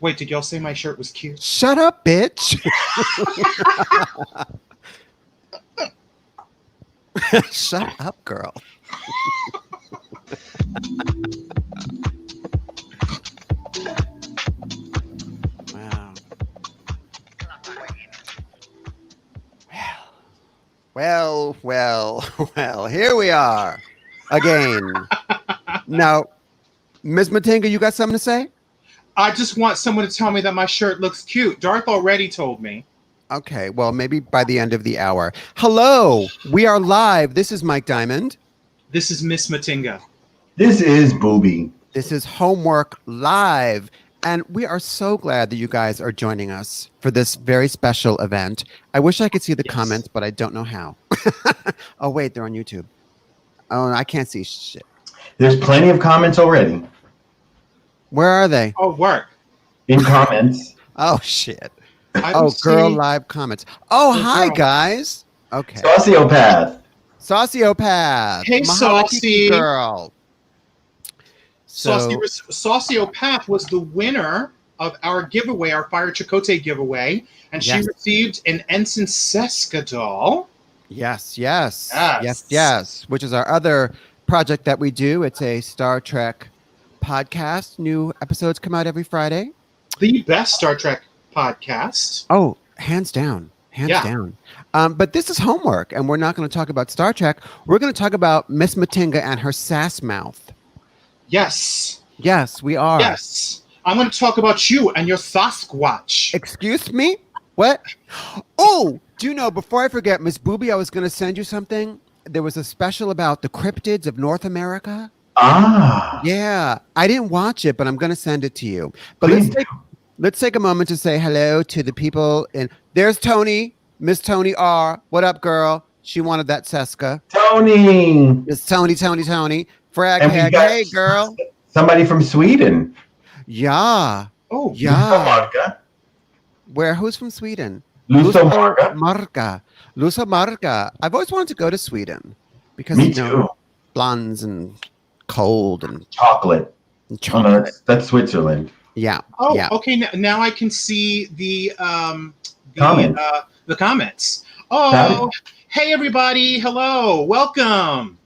Wait, did y'all say my shirt was cute? Shut up, bitch. Shut up, girl. Wow. Well, here we are again. Now, Ms. Matinga, you got something to say? I just want someone to tell me that my shirt looks cute. Darth already told me. Okay, well, maybe by the end of the hour. Hello, we are live. This is Mike Diamond. This is Miss Matinga. This is Booby. This is Homewerq Live. And we are so glad that you guys are joining us for this very special event. I wish I could see the comments, but I don't know how. Oh, wait, they're on YouTube. Oh, I can't see shit. There's plenty of comments already. Where are they? Oh, work. In comments. Oh, shit. I Oh, don't girl see- live comments. Oh, hi, girl. guys. Okay. Sociopath. Sociopath. Hey, Mahala Saucy. Kiki girl. Sociopath was the winner of our giveaway, our Fire Chakotay giveaway, and she Yes. received an Ensign Seska doll. Yes. Yes. Which is our other project that we do. It's a Star Trek podcast. New episodes come out every Friday. The best Star Trek podcast. Oh, hands down. Hands down. But this is Homewerq, and we're not going to talk about Star Trek. We're going to talk about Miss Matinga and her sass mouth. Yes. Yes, we are. Yes. I'm going to talk about you and your Sasquatch. Excuse me? What? Oh, do you know, before I forget, Miss Booby, I was going to send you something. There was a special about the cryptids of North America. Ah. Yeah, I didn't watch it, but I'm going to send it to you. But Please let's take a moment to say hello to the people. There's Tony, Miss Tony R. What up, girl? She wanted that Seska. Tony. It's Tony. Frag And we hag. got Hey, girl. Somebody from Sweden. Yeah. Oh, Yeah. Lusamarka. Where? Who's from Sweden? Lusamarka. Lusamarka. I've always wanted to go to Sweden because, Me too. blondes and cold and Chocolate. Oh, chocolate. no, that's Switzerland. Yeah. Oh, yeah. okay. Now I can see the Comments. the comments. Oh, hey everybody! Hello, welcome.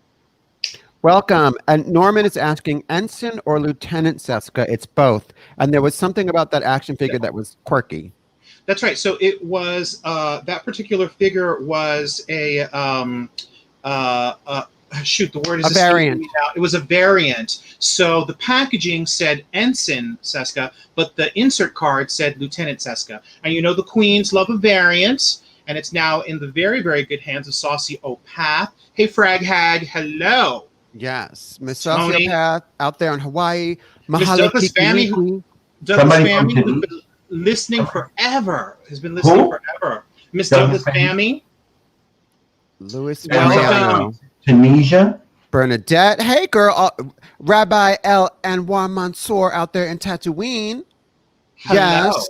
Welcome. And Norman is asking Ensign or Lieutenant Seska. It's both. And there was something about that action figure that was quirky. That's right. So it was that particular figure was a shoot. The word is A variant. now. It was a variant. So the packaging said Ensign Seska, but the insert card said Lieutenant Seska. And you know the Queens love a variant, and it's now in the very, very good hands of Saucy Opath. Hey, Frag Hag, hello. Yes. Miss Tony. Sociopath out there in Hawaii. Miss Mahalo Douglas Family, Kiki. Douglas Somebody from Family, who's Tunisia. been listening forever, has been listening Who? forever. Miss Douglas Douglas Family. Louis Welcome. Mariano. Tunisia. Bernadette. Hey, girl. Rabbi El Anwar Mansour out there in Tatooine. Hello. Yes.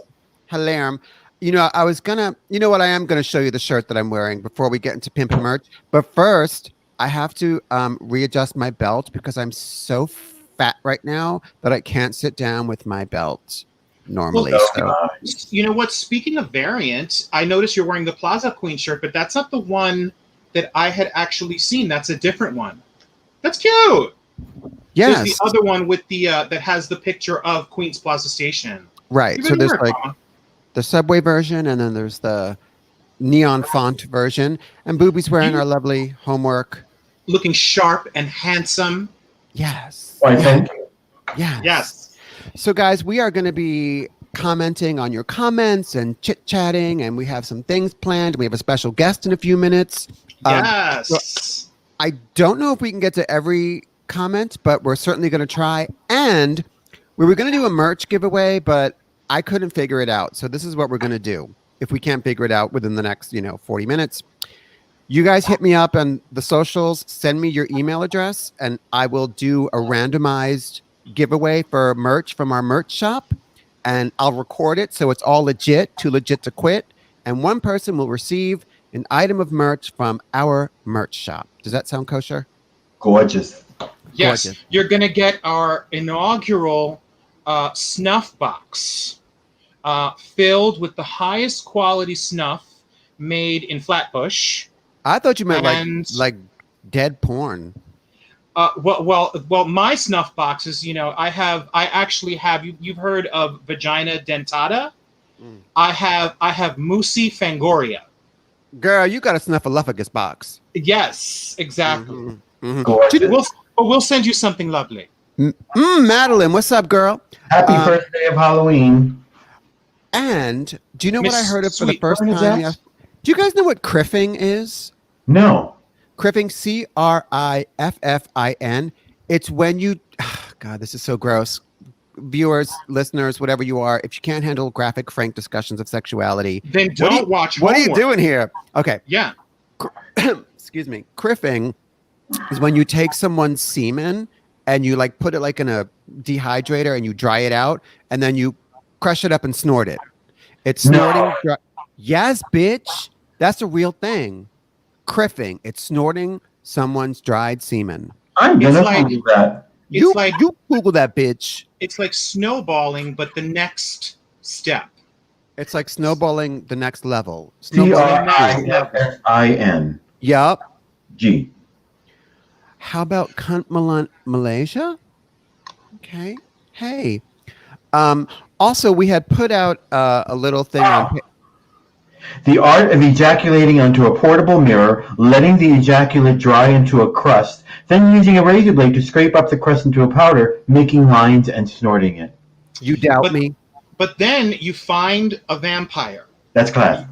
Halam. You know, I was gonna, you know what? I am gonna show you the shirt that I'm wearing before we get into pimp and merch. But first, I have to readjust my belt because I'm so fat right now that I can't sit down with my belt normally. Well, So You know what? Speaking of variant, I noticed you're wearing the Plaza Queen shirt, but that's not the one that I had actually seen. That's a different one. That's cute. yes, There's the other one with the that has the picture of Queens Plaza Station. right. You So better there's wear it, like Mama. the subway version, and then there's the neon font version. And Booby's wearing our lovely Homewerq. Looking sharp and handsome. Yes. Why, thank you. Yes. Yes. So, guys, we are going to be commenting on your comments and chit-chatting, and we have some things planned. We have a special guest in a few minutes. Yes. I don't know if we can get to every comment, but we're certainly going to try. And we were going to do a merch giveaway, but I couldn't figure it out. So this is what we're going to do. If we can't figure it out within the next, 40 minutes, you guys hit me up on the socials, send me your email address, and I will do a randomized giveaway for merch from our merch shop. And I'll record it so it's all legit, too legit to quit. And one person will receive an item of merch from our merch shop. Does that sound kosher? Gorgeous. Yes. Gorgeous. You're gonna get our inaugural snuff box. filled with the highest quality snuff made in Flatbush. I thought you meant And like dead porn. well, my snuff boxes. I actually have. You've heard of vagina dentata? Mm. I have Musi Fangoria. Girl, you got a snuffleupagus box. Yes, exactly. Mhm. Gorgeous. We'll send you something lovely. Madeline, what's up, girl? Happy first day of Halloween. And do you know what I Miss heard of for the Sweet first time? Bernadette? Yes. Do you guys know what criffing is? No. Criffing, CRIFFIN. It's when you, God, this is so gross. Viewers, listeners, whatever you are, if you can't handle graphic, frank discussions of sexuality, Then don't watch What are you Homework. doing here? Okay. Yeah. Excuse me. Criffing is when you take someone's semen and you like put it like in a dehydrator and you dry it out and then you crush it up and snort it. It's snorting. No. Yes, bitch. That's a real thing. Criffing. It's snorting someone's dried semen. I'm It's gonna like- Google that. You Google that, bitch. It's like snowballing, but the next step. It's like snowballing the next level. CRIFFIN. Yup. G. How about cunt Malaysia? Okay. Hey. Also, we had put out a little thing on. The art of ejaculating onto a portable mirror, letting the ejaculate dry into a crust, then using a razor blade to scrape up the crust into a powder, making lines and snorting it. You doubt me? But then you find a vampire. That's class.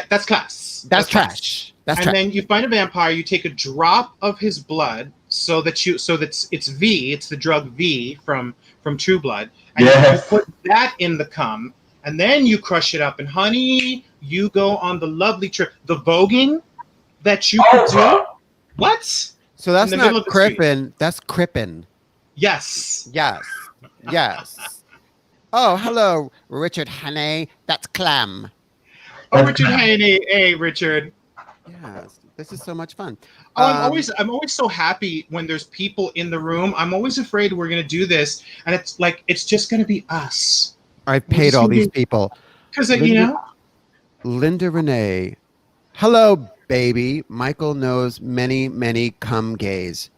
That's class. That's trash. That's And trash. then you find a vampire. You take a drop of his blood, so it's V. It's the drug V from True Blood, and Yes. you put that in the cum, and then you crush it up. And honey, you go on the lovely trip. The voguing that you could do. What? So that's in the middle not of the street. crippin'. That's crippin'. Yes. Yes. Yes. Oh, hello, Richard Honey. That's clam. Oh, Richard, hey, Richard. Yes. This is so much fun. Oh, I'm always so happy when there's people in the room. I'm always afraid we're gonna do this, and it's just gonna be us. I've paid all these people. Because Linda Renee. Hello, baby. Michael knows many, many cum gays.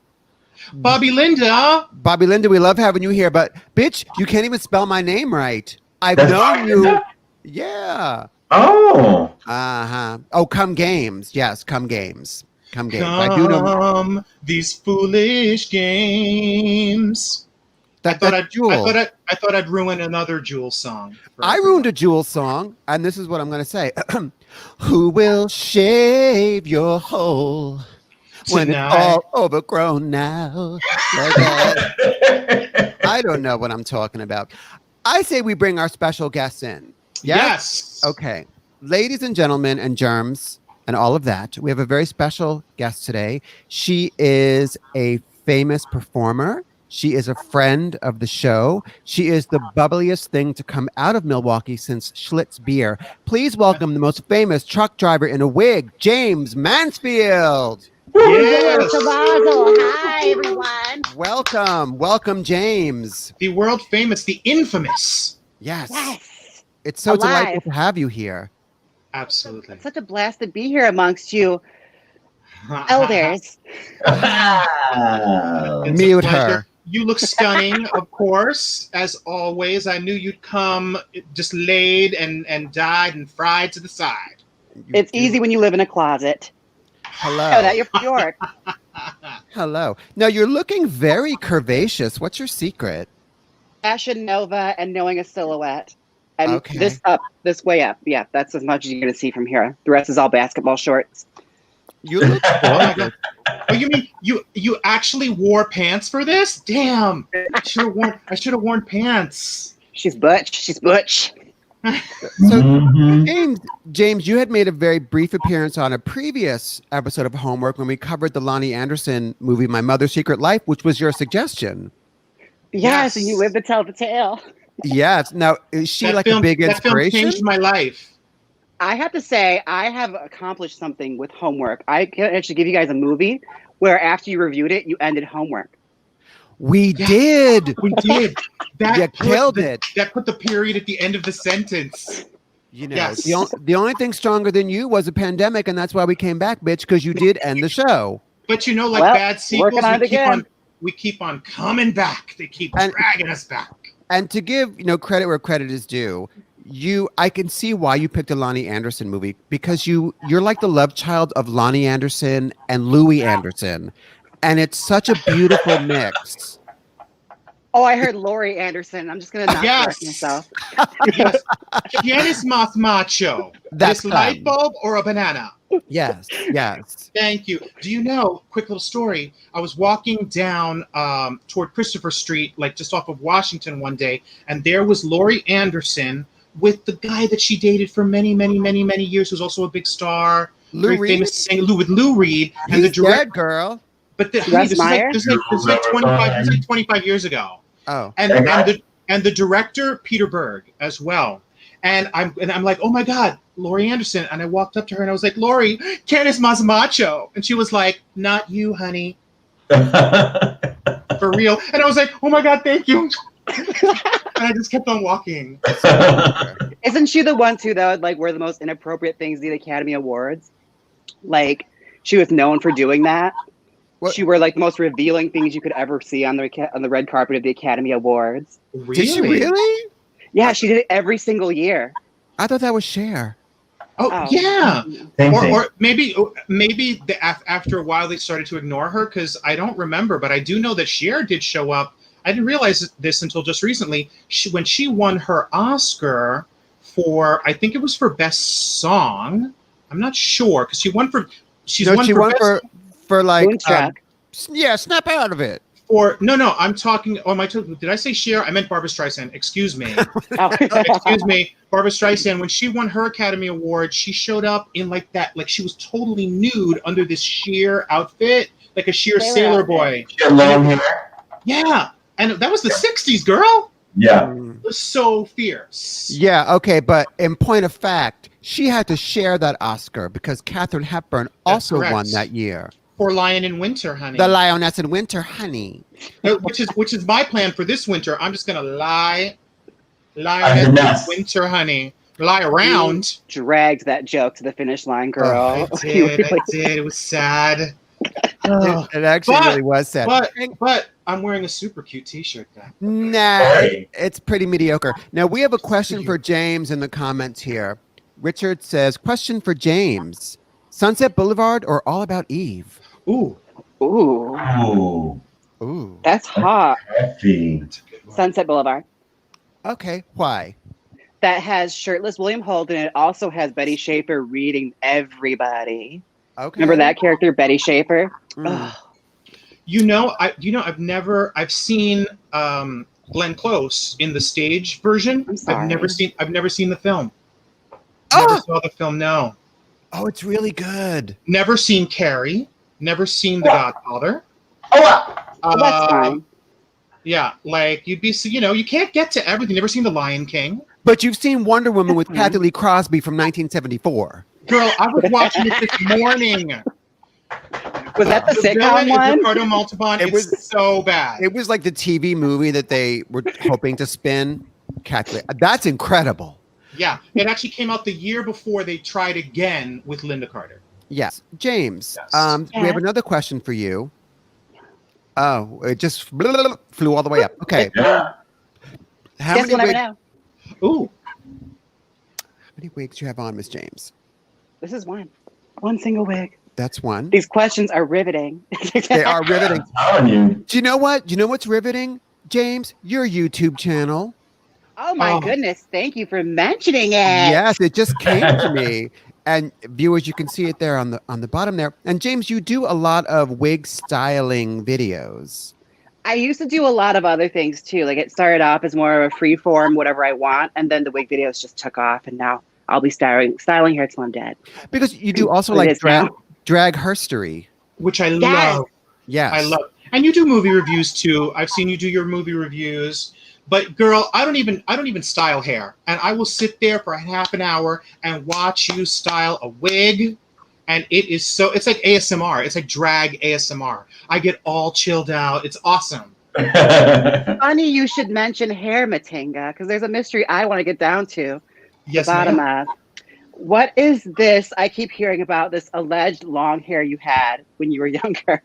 Bobby Linda. Bobby Linda, we love having you here, but bitch, you can't even spell my name right. I've That's known you. Linda? Yeah. Oh. Uh-huh. Oh, come games. Yes, come games. Come games. I do know. Come these foolish games. I thought I'd ruin another Jewel song. I ruined a Jewel song, and this is what I'm going to say. Who will shave your hole when it's all overgrown now? I don't know what I'm talking about. I say we bring our special guests in. Yes. Okay. Ladies and gentlemen and germs and all of that, we have a very special guest today. She is a famous performer. She is a friend of the show. She is the bubbliest thing to come out of Milwaukee since Schlitz beer. Please welcome the most famous truck driver in a wig, Jaymes Mansfield. Yes. Hi, everyone. Welcome, James. The world famous, the infamous. Yes. Yes. It's so Alive. delightful to have you here. Absolutely. It's such a blast to be here amongst you elders. It's a Mute pleasure. her. You look stunning, of course, as always. I knew you'd come just laid and dyed and fried to the side. It's easy when you live in a closet. Hello. Oh, that you're short. Hello. Now you're looking very curvaceous. What's your secret? Fashion Nova and knowing a silhouette. And Okay. this way up. Yeah, that's as much as you're going to see from here. The rest is all basketball shorts. You look gorgeous. Oh, you mean you actually wore pants for this? Damn! I should have worn pants. She's butch. She's butch. So, James, you had made a very brief appearance on a previous episode of Homework when we covered the Lonnie Anderson movie, My Mother's Secret Life, which was your suggestion. Yes, and you live to tell the tale. Yes. Now, is she That like film, a big that film inspiration? changed my life. I have to say, I have accomplished something with Homework. I can actually give you guys a movie where after you reviewed it, you ended Homework. We Yeah. did. We did. You killed it. That put the period at the end of the sentence. You know, Yes. the only thing stronger than you was a pandemic, and that's why we came back, bitch, because you did end the show. But you know, like Well, bad sequels, working on it again. we keep on coming back. They keep And- dragging us back. And to give credit where credit is due, I can see why you picked a Lonnie Anderson movie, because you're like the love child of Lonnie Anderson and Louis Anderson, and it's such a beautiful mix. Oh, I heard Laurie Anderson. I'm just gonna not correct myself. Yes. Jaymes Macho. That's This light bulb or a banana? Yes. Thank you. Do you know, quick little story, I was walking down toward Christopher Street, like just off of Washington one day, and there was Laurie Anderson with the guy that she dated for many, many, many, many years, who's also a big star, very famous singer, with Lou Reed. And He's dead, girl. But this is like 25 years ago. Oh. And the director, Peter Berg, as well. And I'm like, oh my God, Laurie Anderson. And I walked up to her and I was like, Laurie, Candice Macho. And she was like, not you, honey. For real. And I was like, oh my God, thank you. And I just kept on walking. Isn't she the one too that like wore the most inappropriate things at the Academy Awards? Like she was known for doing that. What? She wore like the most revealing things you could ever see on the red carpet of the Academy Awards. Really? Did she really? Yeah, she did it every single year. I thought that was Cher. Oh, yeah. Same thing. Or maybe after a while they started to ignore her, because I don't remember, but I do know that Cher did show up. I didn't realize this until just recently. When she won her Oscar for, I think it was for Best Song. I'm not sure, because she won for like Moonstruck. Snap out of it. No, I'm talking. Oh, did I say Cher? I meant Barbra Streisand. Excuse me. Oh. Excuse me. Barbra Streisand, when she won her Academy Award, she showed up in like she was totally nude under this sheer outfit, like a sheer sailor boy. She had long hair. Yeah, and that was the '60s, girl. Yeah. It was so fierce. Yeah, okay, but in point of fact, she had to share that Oscar because Katharine Hepburn also correct. won that year. For Lion in Winter, honey. The Lioness in Winter, honey. Which is my plan for this winter. I'm just gonna lie Lioness in Winter, honey. Lie around. You dragged that joke to the finish line, girl. I did. It was sad. Oh. It actually really was sad. But I'm wearing a super cute T-shirt now. Nah, it's pretty mediocre. Now, we have a question for James in the comments here. Richard says, question for James. Sunset Boulevard or All About Eve? Ooh. That's hot. Heavy. Sunset Boulevard. Okay, why? That has shirtless William Holden, and it also has Betty Schaefer reading everybody. Okay. Remember that character, Betty Schaefer? Mm. I've seen Glenn Close in the stage version. I'm sorry. I've never seen the film. Oh! Never saw the film, no. Oh, it's really good. Never seen Carrie. Never seen The Godfather. That's fine. Yeah, like you'd be, you can't get to everything. Never seen The Lion King. But you've seen Wonder Woman with Kathy Lee Crosby from 1974. Girl, I was watching it this morning. Was that the sitcom one? Ricardo Montalban. It was so bad. It was like the TV movie that they were hoping to spin. That's incredible. Yeah, it actually came out the year before they tried again with Linda Carter. Yes. James, Yes. we have another question for you. Oh, it just flew all the way up. Okay. Yeah. How Guess many we'll never wigs, know. Ooh. how many wigs do you have on, Miss James? This is one. One single wig. That's one. These questions are riveting. They are riveting. I'm telling you. Do you know what? Do you know what's riveting, James? Your YouTube channel. Oh my goodness. Thank you for mentioning it. Yes, it just came to me. And viewers, you can see it there on the bottom there. And James, you do a lot of wig styling videos. I used to do a lot of other things too. Like it started off as more of a free form, whatever I want. And then the wig videos just took off. And now I'll be styling hair till I'm dead. Because you do also It like is now. drag herstory. Which I love. Yes. I love. And you do movie reviews too. I've seen you do your movie reviews. But girl, I don't even style hair. And I will sit there for half an hour and watch you style a wig. And it's like ASMR. It's like drag ASMR. I get all chilled out. It's awesome. Funny you should mention hair, Matinga, because there's a mystery I want to get down to. Yes, The bottom ma'am. of. What is this? I keep hearing about this alleged long hair you had when you were younger.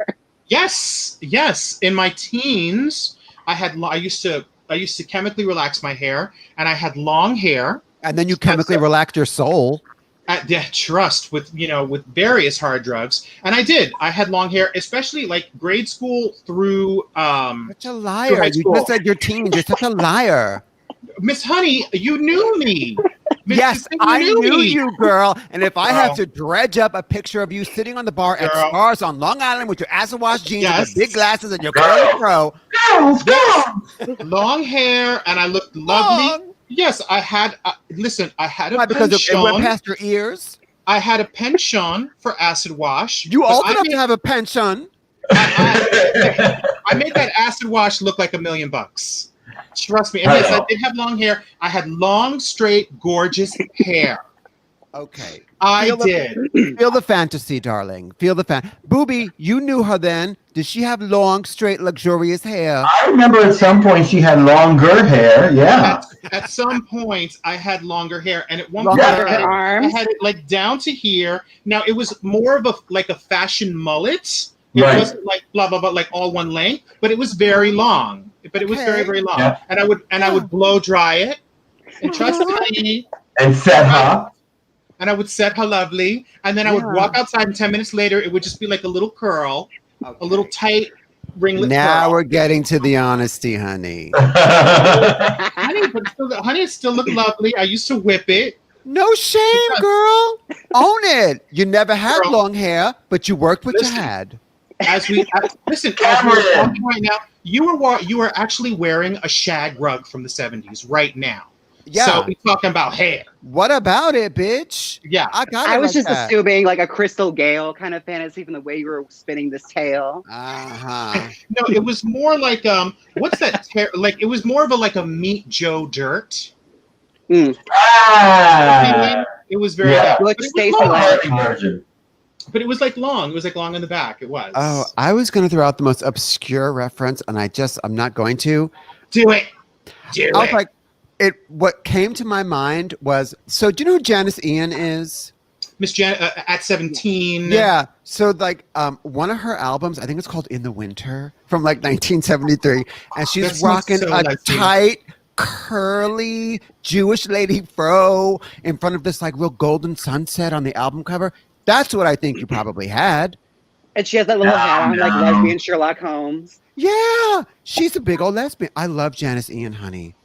Yes, yes. In my teens, I used to chemically relax my hair, and I had long hair. And then you chemically relaxed your soul. At trust with with various hard drugs, and I did. I had long hair, especially like grade school through Such a liar. high You school. just said you're teens. You're such a liar. Miss Honey. You knew me. Miss Yes, Jacinta, I knew me. you, girl. And if I have Girl. to dredge up a picture of you sitting on the bar at Girl. Stars on Long Island with your acid wash jeans and Yes. your big glasses and your Girl. curly fro. Long hair, and I looked lovely. Long. Yes, I had. Listen, I had a Why, because it went penchant. past your ears? I had a penchant for acid wash. You but old I enough made- to have a pension. I made that acid wash look like $1 million. Trust me. And yes, I did have long hair. I had long, straight, gorgeous hair. Okay. I Feel the- did. Feel the fantasy, darling. Feel the fan. Booby, you knew her then. Did she have long, straight, luxurious hair? I remember at some point she had longer hair. Yeah. At some point, I had longer hair, and at one Longer point, Longer I arms. had it like down to here. Now it was more of a fashion mullet. It Right. wasn't like blah blah blah, like all one length, but it was very long. But it was Okay. very very long, Yeah. and I would blow dry it, and trust me, And set her. and I would set her lovely, and then I would Yeah. walk outside, and 10 minutes later, it would just be like a little curl, a little tight ringlet Now curl. we're getting to the honesty, honey. Honey, it still looked lovely. I used to whip it. No shame, girl. Own it. You never had Girl. long hair, but you worked what Listen. you had. Listen, as we're talking right now, you are actually wearing a shag rug from the 70s right now. Yeah. So we're talking about hair. What about it, bitch? Yeah. I got it. I was like just that. assuming like a Crystal Gale kind of fantasy from the way you were spinning this tail. Uh-huh. No, it was more like what's that? Like it was more of a Meet Joe Dirt. Ah. It was very Yeah. but Butch it was Stacey long. Love. Version. But it was like long. It was like long in the back. It was. Oh, I was going to throw out the most obscure reference, and I'm not going to. Do it. Do I was it. like, what came to my mind was, so do you know who Janice Ian is? Miss Jan at 17. Yeah. So like one of her albums, I think it's called In the Winter from like 1973. And she's That sounds rocking so a like you. tight, curly Jewish lady fro in front of this like real golden sunset on the album cover. That's what I think you probably had. And she has that little hat on, like No. lesbian Sherlock Holmes. Yeah. She's a big old lesbian. I love Janice Ian, honey.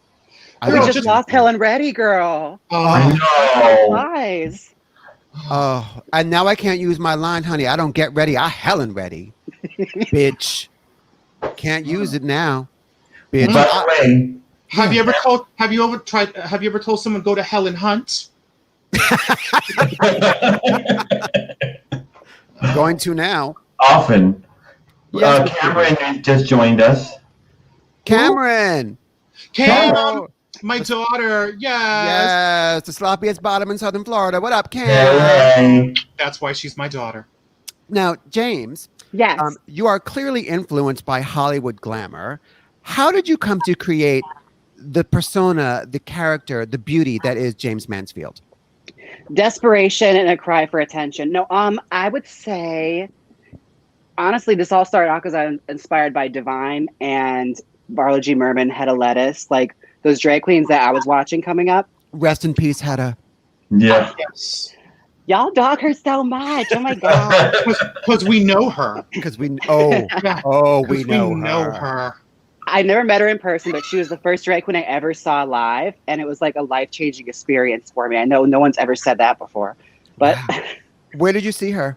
I Girl, We love just just- lost Helen Reddy, girl. I know. Lies. Oh, and now I can't use my line, honey. I don't get ready. I Helen ready. Bitch. Can't use it now. Bitch. By the way, Have you ever told someone go to hell and hunt? I'm going to now. often. Yes, Cameron just joined us. Cameron. Cam, Oh, my daughter. Yes. yes, the sloppiest bottom in Southern Florida. What up, Cam? Hey. That's why she's my daughter. Now, James, Yes. you are clearly influenced by Hollywood glamour. How did you come to create the persona, the character, the beauty that is Jaymes Mansfield? Desperation and a cry for attention. No, I would say, honestly, this all started out because I'm inspired by Divine and Barlow G. Merman, Head of Lettuce, like those drag queens that I was watching coming up. Rest in peace, Hedda. Yeah. Yes. Y'all dog her so much. Oh my God. Because we know her. Because we Yeah, 'cause we know, her. I never met her in person, but she was the first drag queen I ever saw live. And it was like a life-changing experience for me. I know no one's ever said that before. But Wow. Where did you see her?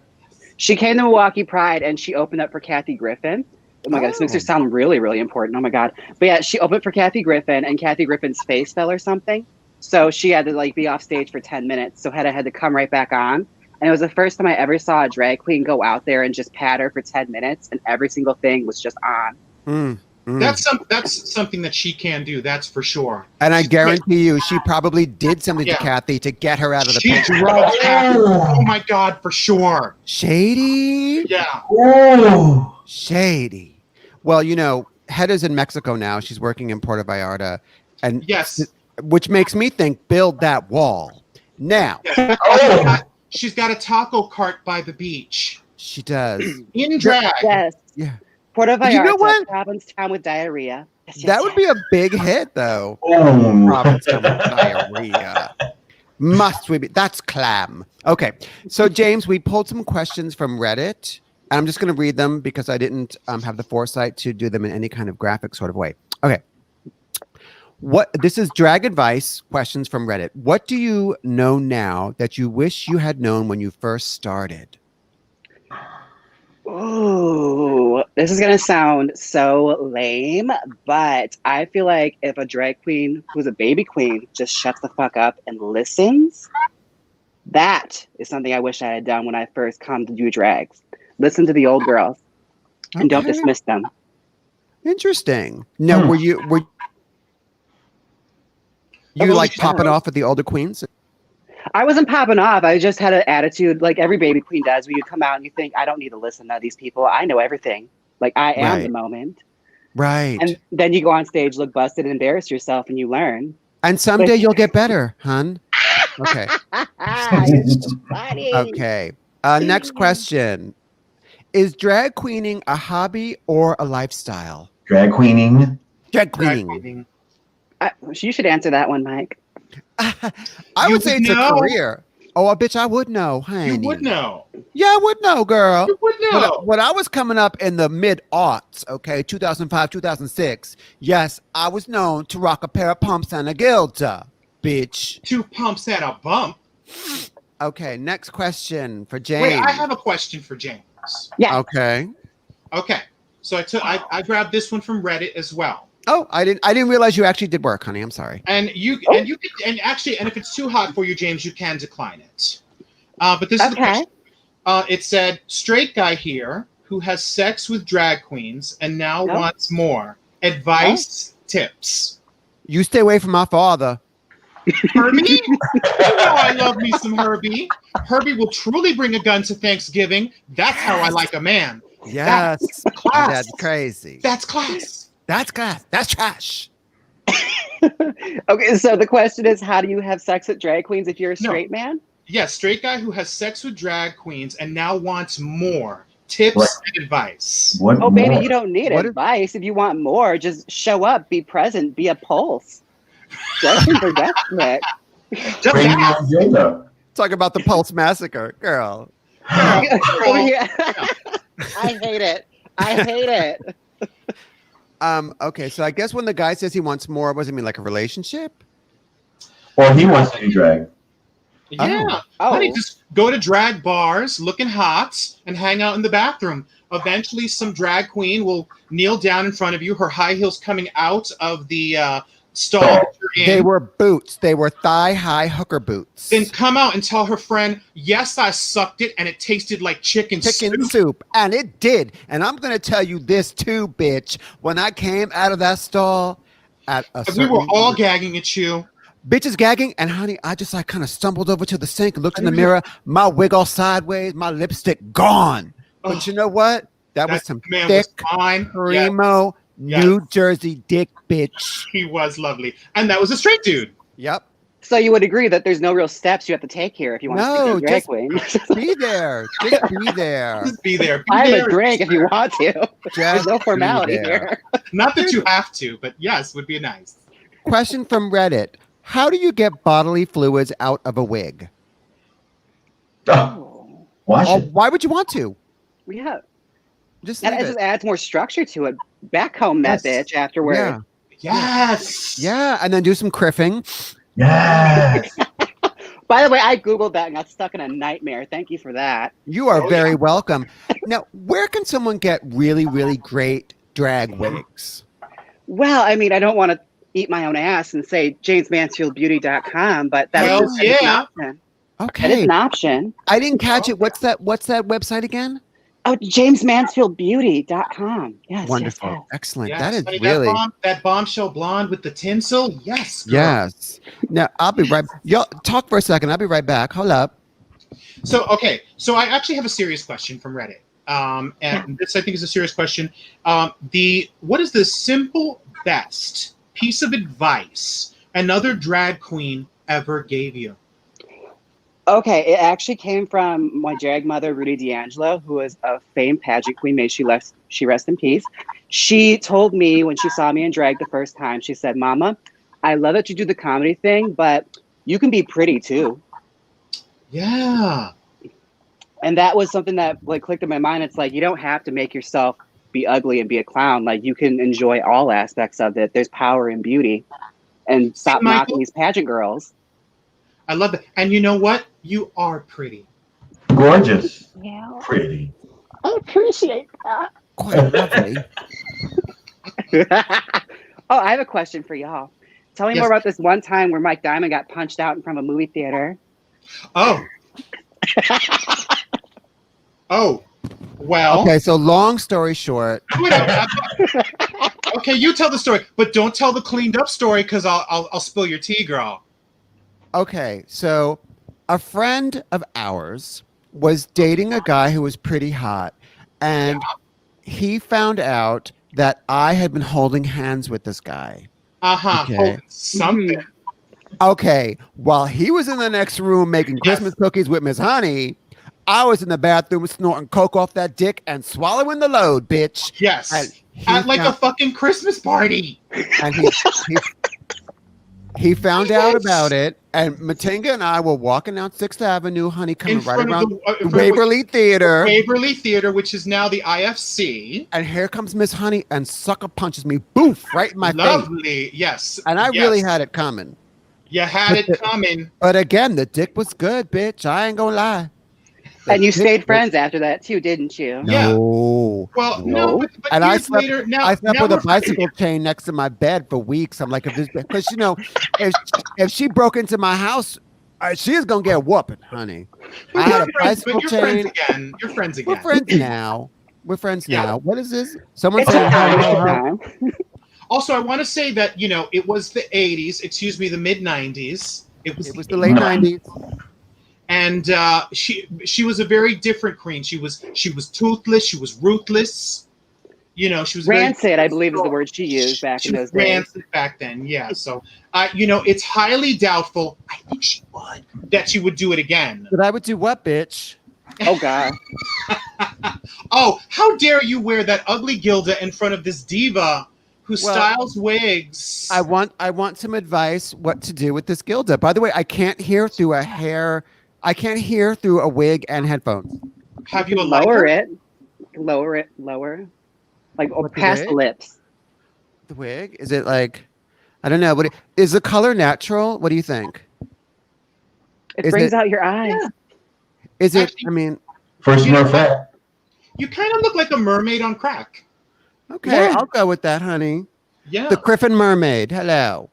she came to Milwaukee Pride and she opened up for Kathy Griffin. Oh my God, this makes her sound really, really important. Oh my God. But yeah, she opened for Kathy Griffin and Kathy Griffin's face fell or something. So she had to like be off stage for 10 minutes. So Hedda had to come right back on. And it was the first time I ever saw a drag queen go out there and just patter for 10 minutes and every single thing was just on. That's something that she can do. That's for sure. And I guarantee you, she probably did something Yeah. to Kathy to get her out of the She picture. drove Kathy. Oh my God, for sure. Shady. Yeah. Oh. Shady. Well, you know, Hedda's in Mexico now. She's working in Puerto Vallarta, and Yes. which makes me think build that wall now. Yes. Oh, She's got a taco cart by the beach She does. in drag. Yes. Yeah, Puerto You know Vallarta, what? Provincetown with diarrhea. Yes, that would be a big hit, though. Provincetown with oh. diarrhea. Must we be? That's clam. Okay, so James, we pulled some questions from Reddit. And I'm just going to read them because I didn't have the foresight to do them in any kind of graphic sort of way. Okay. This is drag advice questions from Reddit. What do you know now that you wish you had known when you first started? Ooh, this is gonna sound so lame, but I feel like if a drag queen who's a baby queen just shuts the fuck up and listens, that is something I wish I had done when I first come to do drags. Listen to the old girls and don't Okay. dismiss them. Interesting. Now, were you What like was popping yours? off at the older queens? I wasn't popping off. I just had an attitude like every baby queen does, where you come out and you think, I don't need to listen to these people. I know everything. Like I am the Right. moment. Right. And then you go on stage, look busted, and embarrass yourself, and you learn. And someday you'll get better, hun. Okay. You're funny. Okay. Next question. Is drag queening a hobby or a lifestyle? Drag queening. Drag Drag queening. queening. You should answer that one, Mike. I You would say would it's know. a career. Oh, bitch, I would know, honey. You would know. Yeah, I would know, girl. You would know. When I was coming up in the mid-aughts, okay, 2005, 2006, yes, I was known to rock a pair of pumps and a gilda, bitch. 2 pumps and a bump. Okay, next question for James. Wait, I have a question for James. Yeah. Okay. Okay. So I grabbed this one from Reddit as well. Oh, I didn't realize you actually did work, honey. I'm sorry. And you could, and if it's too hot for you, James, you can decline it. But this is the Okay. question. It said, straight guy here who has sex with drag queens and now No. wants more. Advice, tips. You stay away from my father. Herbie? You know I love me some Herbie. Herbie will truly bring a gun to Thanksgiving. That's how I like a man. Yes. Class. That's crazy. That's class. That's class. That's trash. Okay, so the question is, how do you have sex with drag queens if you're a No. straight man? Yes, straight guy who has sex with drag queens and now wants more. Tips What? and advice. What? Oh, baby, more? you don't need What if- advice. If you want more, just show up, be present, be a pulse. Dressing for desperate. Just Bring ask. your dildo. Talk about the Pulse Massacre, girl. Over here. I hate it. I hate it. Okay, so I guess when the guy says he wants more, what does it mean, like a relationship? Or he wants to do drag. Yeah. Oh. Honey, just go to drag bars, looking hot, and hang out in the bathroom. Eventually, some drag queen will kneel down in front of you, her high heels coming out of the stall that you're in. They were boots. They were thigh-high hooker boots. Then come out and tell her friend, yes, I sucked it, and it tasted like chicken Chicken soup. soup. And it did. And I'm going to tell you this too, bitch. When I came out of that stall at a And we were certain- all gagging at you. Bitches gagging, and honey, I just like kind of stumbled over to the sink, looked in the mirror, my wig all sideways, my lipstick gone. But Ugh. you know what? That was That some man thick, was fine. Yes, primo, Yes. New Jersey dick bitch. he was lovely. And that was a straight dude. Yep. So you would agree that there's no real steps you have to take here if you want No, to speak to a drag just- queen. Be there. Just be there. Just be there. Be I have there. a drink if you want to. There's Just no be formality there. here. Not that you have to, but yes, would be nice. Question from Reddit. How do you get bodily fluids out of a wig? Oh, wash Oh, it. why would you want to? Yeah. Just That leave just it. adds more structure to it. Backcomb that Yes. bitch afterward. Yeah. Yes. Yeah, and then do some criffing. Yes. By the way, I Googled that and got stuck in a nightmare. Thank you for that. You are Oh, very yeah. welcome. Now, where can someone get really, really great drag wigs? Well, I mean, I don't want to eat my own ass and say JamesMansfieldBeauty.com, but that Well, is that is an yeah. option. That is Okay. an option. I didn't catch it. What's that website again? Oh, JamesMansfieldBeauty.com. Yes. Wonderful. Yes, Excellent. Yes. That is Honey, really that bombshell blonde with the tinsel. Yes. girl. yes. Now I'll be right. Y'all talk for a second. I'll be right back. Hold up. So I actually have a serious question from Reddit. And this I think is a serious question. What is the simple best piece of advice another drag queen ever gave you? Okay, it actually came from my drag mother, Rudy D'Angelo, who was a famed pageant queen. May she rest in peace. She told me when she saw me in drag the first time, she said, "Mama, I love that you do the comedy thing, but you can be pretty too." Yeah. And that was something that like clicked in my mind. It's like you don't have to make yourself be ugly and be a clown. Like you can enjoy all aspects of it. There's power in beauty, and stop knocking Michael, these pageant girls. I love that. And you know what? You are pretty. Gorgeous. Yeah, Pretty. I appreciate that. Quite lovely. Oh, I have a question for y'all. Tell me Yes. more about this one time where Mike Diamond got punched out in front of a movie theater. Oh. Oh. Well. Okay, so long story short, Wait, okay, you tell the story, but don't tell the cleaned up story because I'll spill your tea, girl. okay, so a friend of ours was dating a guy who was pretty hot, and he found out that I had been holding hands with this guy. Okay. Oh, something. Okay, while he was in the next room making Christmas cookies with Miss Honey, I was in the bathroom snorting coke off that dick and swallowing the load, bitch. Yes. And he At like a found- fucking Christmas party. and he found out about it, and Matinga and I were walking down 6th Avenue, honey, coming right around the Waverly Theater. Waverly Theater, which is now the IFC. And here comes Miss Honey and sucker punches me, boof, right in my face. Lovely, yes. And I yes. really had it coming. You had it coming. But again, the dick was good, bitch. I ain't gonna lie. And you stayed friends after that too, didn't you? Yeah. No. Well, no, but And I years slept, later, I slept now with a we're bicycle chain next to my bed for weeks. I'm like, because you know, if she broke into my house, she's gonna get a whooping, honey. I had a bicycle you're chain. friends again. You're friends again. We're friends now. We're friends now. What is this? Someone It's saying a hi, time. It's hi, a hi. time. Also, I want to say that it was the '80s. Excuse me, the mid '90s. It was the late 90s. And she was a very different queen. She was toothless. She was ruthless. She was Rancid, I believe, is the word she used back in those days. Rancid back then, yeah. So, it's highly doubtful. I think she would that she would do it again. But I would do what, bitch? Oh God. Oh, how dare you wear that ugly Gilda in front of this diva who styles wigs? I want some advice what to do with this Gilda. By the way, I can't hear through a hair. I can't hear through a wig and headphones. Have you a lower lighter? it? Lower it, lower. Like past the lips. The wig? Is it like, I don't know. Is the color natural? What do you think? It brings out your eyes. Yeah. Is it, Actually, I mean. First Smurfette. You kind of look like a mermaid on crack. Okay, Yeah. I'll go with that, honey. Yeah. The Griffin Mermaid. Hello.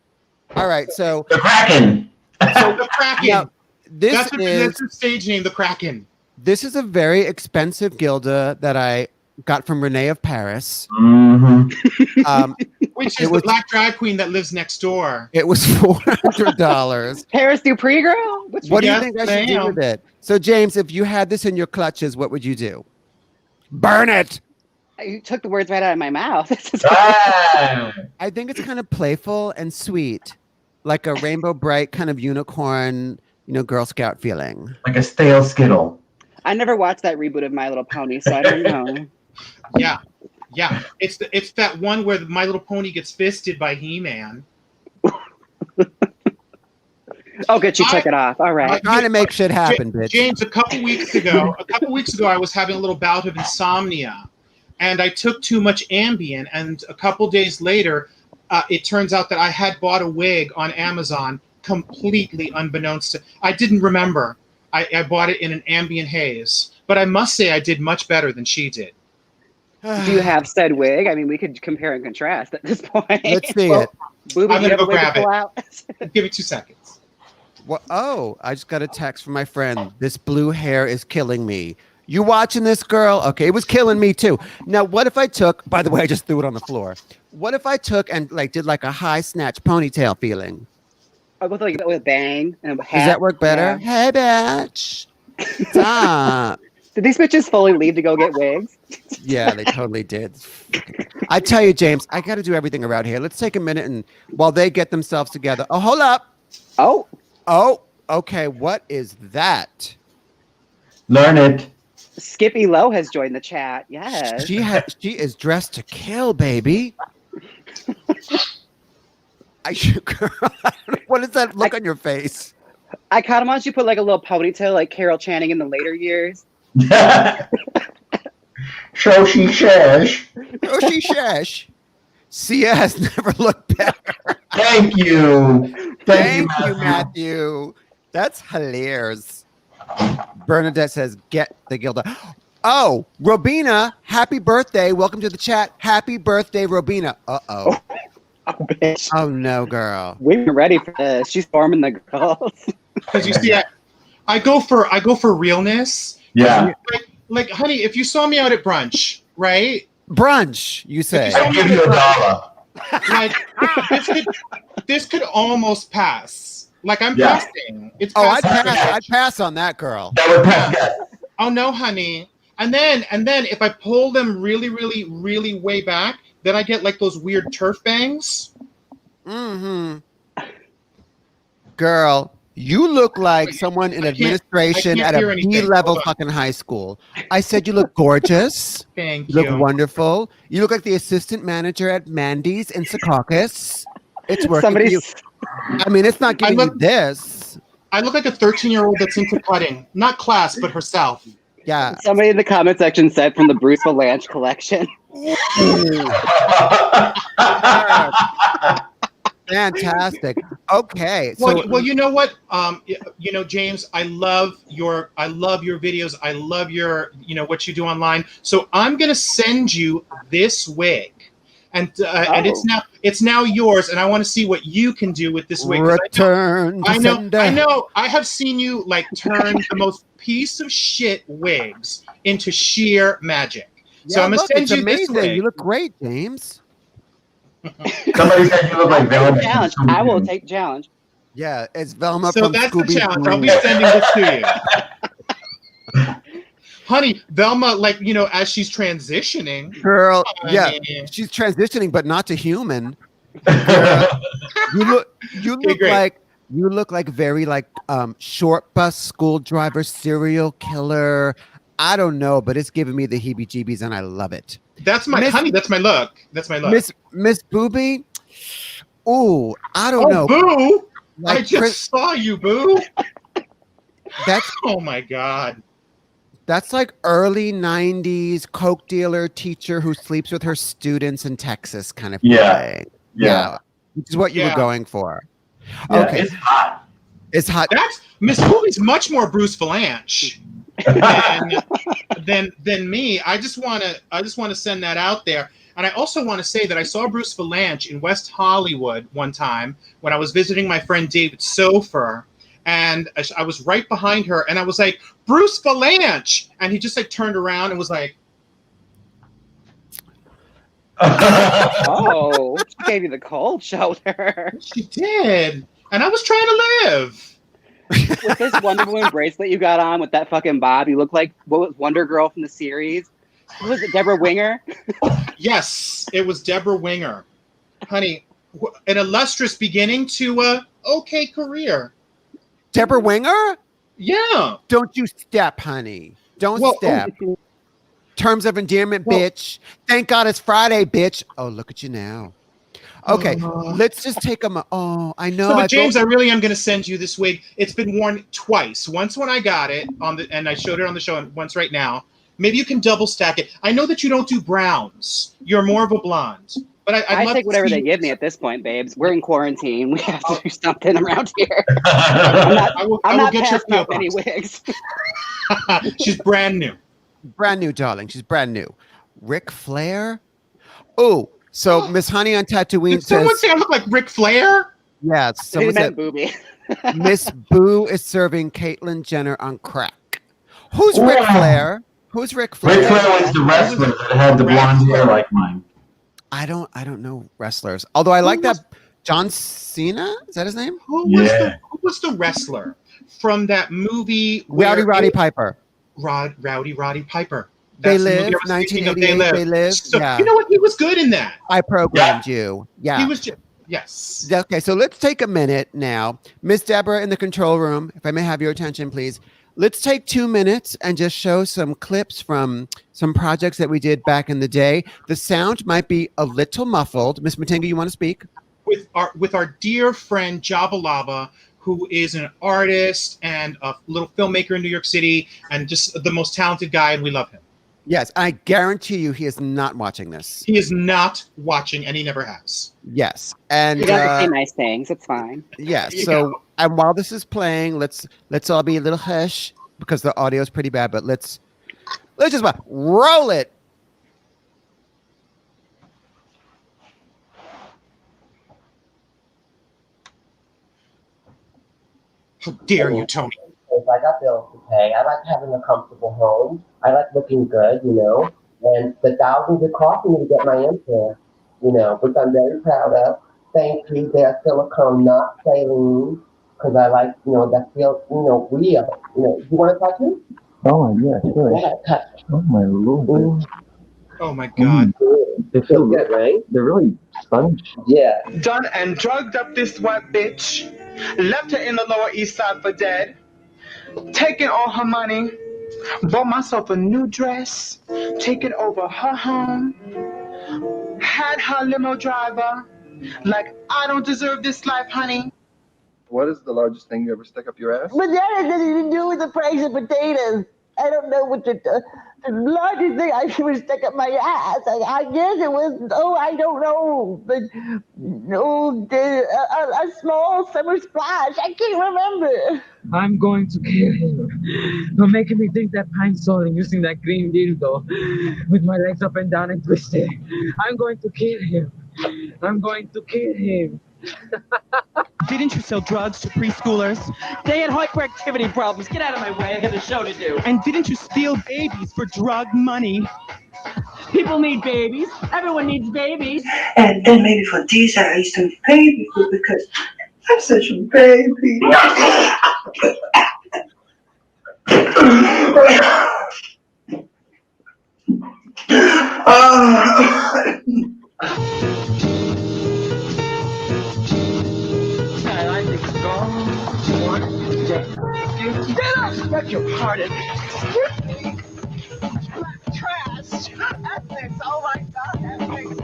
All right, so. The Kraken. So the Kraken. Now, that's the stage name, the Kraken. This is a very expensive Gilda that I got from Renee of Paris. Mm-hmm. Which is the black drag queen that lives next door. It was $400. Paris Dupree girl? What do you think I should do with it? So, James, if you had this in your clutches, what would you do? Burn it! You took the words right out of my mouth. I think it's kind of playful and sweet, like a rainbow bright kind of unicorn, Girl Scout feeling. Like a stale Skittle. I never watched that reboot of My Little Pony, so I don't know. Yeah. It's that one where My Little Pony gets fisted by He-Man. Oh, good, you took it off. All right. Trying to make shit happen, bitch. James, a couple weeks ago, I was having a little bout of insomnia, and I took too much Ambien. And a couple days later, it turns out that I had bought a wig on Amazon, completely unbeknownst to. I didn't remember. I bought it in an Ambien haze, but I must say I did much better than she did. Do you have said wig? I mean, we could compare and contrast at this point. Let's see it. Booby, I'm gonna go wig to grab pull it. out? Give me 2 seconds. Oh, I just got a text from my friend. This blue hair is killing me. You watching this, girl? Okay, it was killing me too. Now, what if I took, by the way, I just threw it on the floor. What if I took and did like a high snatch ponytail feeling? I'll go with a bang and a hat. Does that work better? Yeah. Hey, bitch. Stop. Did these bitches fully leave to go get wigs? Yeah, they totally did. I tell you, James, I got to do everything around here. Let's take a minute and while they get themselves together. Oh, hold up. Oh, Okay. What is that? Learn it. Skippy Lowe has joined the chat. Yes. She is dressed to kill, baby. Girl, what is that look on your face? I caught him on. She put like a little ponytail, like Carol Channing in the later years. So she says. Oh, she shash. Sia has never looked better. Thank you. Thank you, Matthew. That's hilarious. Bernadette says, get the Gilda. Oh, Robina, happy birthday. Welcome to the chat. Happy birthday, Robina. Uh-oh. Oh, bitch. Oh, no, girl. We were ready for this. She's forming the girls. Because you see, I go for realness. Yeah. Like, honey, if you saw me out at brunch, right? Brunch, you say. I'll give you $1. Like, this could almost pass. Like, I'm Yeah. passing. It's Oh, I'd passing. pass. I'd pass on that, girl. That would pass. Yes. Oh no, honey. And then if I pull them really, really, really way back, then I get like those weird turf bangs. Mm-hmm. Girl, you look like someone in administration can't at hear a anything. B-level Hold on. fucking high school. I said you look gorgeous. Thank You you. look wonderful. You look like the assistant manager at Mandy's in Secaucus. It's working for you. I mean, it's not giving you this. I look like a 13-year-old that's into cutting. Not class, but herself. Yeah. Somebody in the comment section said from the Bruce Valanche collection. Fantastic. Okay. So, Well, you know what? James, I love your videos. I love your, what you do online. So I'm gonna send you this wig, and it's now yours. And I want to see what you can do with this wig. return. I know. sender. I know. I have seen you like turn the most piece of shit wigs into sheer magic. So Yeah, I'm gonna look, send it's you amazing. this wig. You look great, James. Somebody said you look like Velma. Challenge. I will take challenge. Yeah, it's Velma So from that's the Scooby challenge. I'll be Doo. sending this to you. Honey, Velma, as she's transitioning. Girl, yeah, Honey. she's transitioning, but not to human. Girl, you look like very short bus school driver, serial killer. I don't know, but it's giving me the heebie-jeebies, and I love it. That's my look. That's my look. Miss Booby. Ooh, I don't know. Boo! Like I just saw you, Boo. That's Oh my God. That's like early 90s coke dealer teacher who sleeps with her students in Texas kind of thing. Yeah. Which is what you were going for. Yeah, Okay. it's hot. It's hot. That's Miss Booby's much more Bruce Valanche than me. I just wanna send that out there. And I also want to say that I saw Bruce Valanche in West Hollywood one time when I was visiting my friend David Sofer. And I was right behind her, and I was like, Bruce Valanche! And he just turned around and was like, Oh, she gave you the cold shoulder. she did. And I was trying to live. With this Wonder Woman bracelet you got on with that fucking bob, you look like, what was Wonder Girl from the series? What was it, Deborah Winger? Yes, it was Deborah Winger. Honey, an illustrious beginning to a okay career. Deborah Winger? Yeah. Don't you step, honey. Don't step. Terms of endearment, bitch. Thank God it's Friday, bitch. Oh, look at you now. Okay, let's just take a I know. So, but James, I really am going to send you this wig. It's been worn twice. Once when I got it and I showed it on the show, and once right now. Maybe you can double stack it. I know that you don't do browns. You're more of a blonde. But I take whatever they give me at this point, babes. We're in quarantine. We have to do something around here. I'm not passing up any wigs. She's brand new. Brand new, darling. She's brand new. Ric Flair? Oh, so Miss Honey on Tatooine Did someone say I look like Ric Flair? Yeah, someone said Booby. Miss Boo is serving Caitlyn Jenner on crack. Who's Ric Flair? Who's Ric Flair? Ric Flair was the wrestler that had the blonde hair like mine. I don't know wrestlers. Although I like that John Cena. Is that his name? Who was the wrestler from that movie? Roddy Piper. Rowdy Roddy Piper. They That's the movie Live, I was thinking of. 1988. They Live. So Yeah, you know what? He was good in that. I programmed you. Yeah. He was just yes. Okay, so let's take a minute now. Miss Deborah in the control room, if I may have your attention, please. Let's take 2 minutes and just show some clips from some projects that we did back in the day. The sound might be a little muffled. Miss Matinga, you want to speak? With our dear friend Jabalaba, who is an artist and a little filmmaker in New York City, and just the most talented guy, and we love him. Yes, I guarantee you he is not watching this. He is not watching, and he never has. Yes, and You got to say nice things. It's fine. yes. So, and while this is playing, let's all be a little hush because the audio is pretty bad. But let's just roll it. How dare you, Tony? I got bills to pay. I like having a comfortable home. I like looking good, and the thousands it cost me to get my implant, which I'm very proud of. Thank you. They're silicone, not saline, because I like, that feels, real. You want to touch me? Oh, yeah, sure. Yeah, touch. Oh, my Lord. Oh my God. They feel good, right? They're really spongy. Yeah. Done and drugged up this white bitch. Left her in the Lower East Side for dead. Taking all her money. Bought myself a new dress. Taking over her home. Had her limo driver. Like, I don't deserve this life, honey. What is the largest thing you ever stick up your ass? But that has nothing to do with the price of potatoes. I don't know what the largest thing I should stick up my ass. I guess it was, I don't know. But a small summer splash. I can't remember. I'm going to kill him. You're making me think that pine sol and using that green dildo with my legs up and down and twisted. I'm going to kill him. I'm going to kill him. Didn't you sell drugs to preschoolers? They had hyperactivity problems. Get out of my way. I got a show to do. And didn't you steal babies for drug money? People need babies. Everyone needs babies. And then maybe for these I used to baby food because I'm such a baby. I like to go. Get up! Smack your heart at me. Trash! Ethics! Oh my God! Ethics!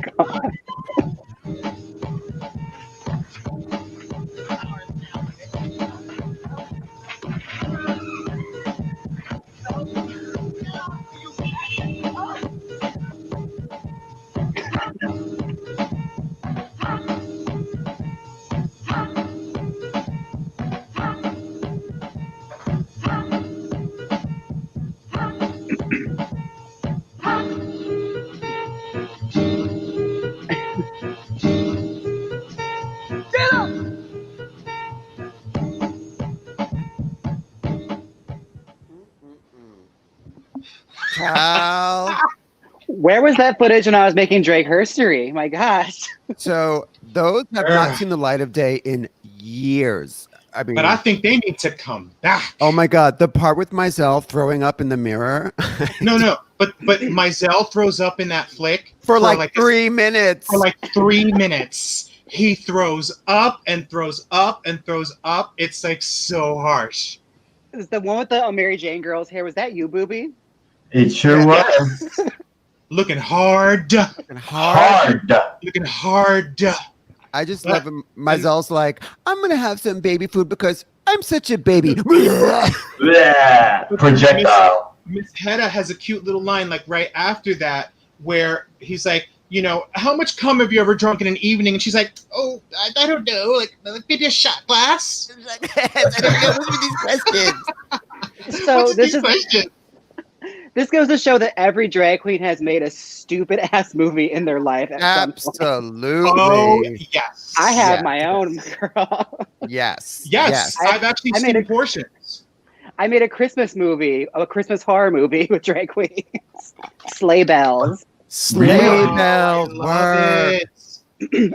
Child. Where was that footage when I was making Drake Herstory? My gosh. So those have not seen the light of day in years. I mean, But I think they need to come back. oh my God, the part with myself throwing up in the mirror No. But Mizell throws up in that flick for like 3 minutes. For like 3 minutes. He throws up and throws up and throws up. It's like so harsh. Is the one with the Mary Jane girl's hair, was that you, Booby? It sure was. Looking hard. Hard. Looking hard. I just love him. Mizell's like, I'm going to have some baby food because I'm such a baby. Yeah. Projectile. Miss Hedda has a cute little line like right after that where he's like, how much cum have you ever drunk in an evening? And she's like, oh, I don't know, like maybe a shot glass. I don't know. What are these questions? So What's question? this goes to show that every drag queen has made a stupid ass movie in their life. At some point. Absolutely. Oh, yes. I have my own, girl. Yes. Yes. I've actually seen portions. I made a Christmas movie, a Christmas horror movie with drag queens. Sleigh Bells. Sleigh Bells. Love it.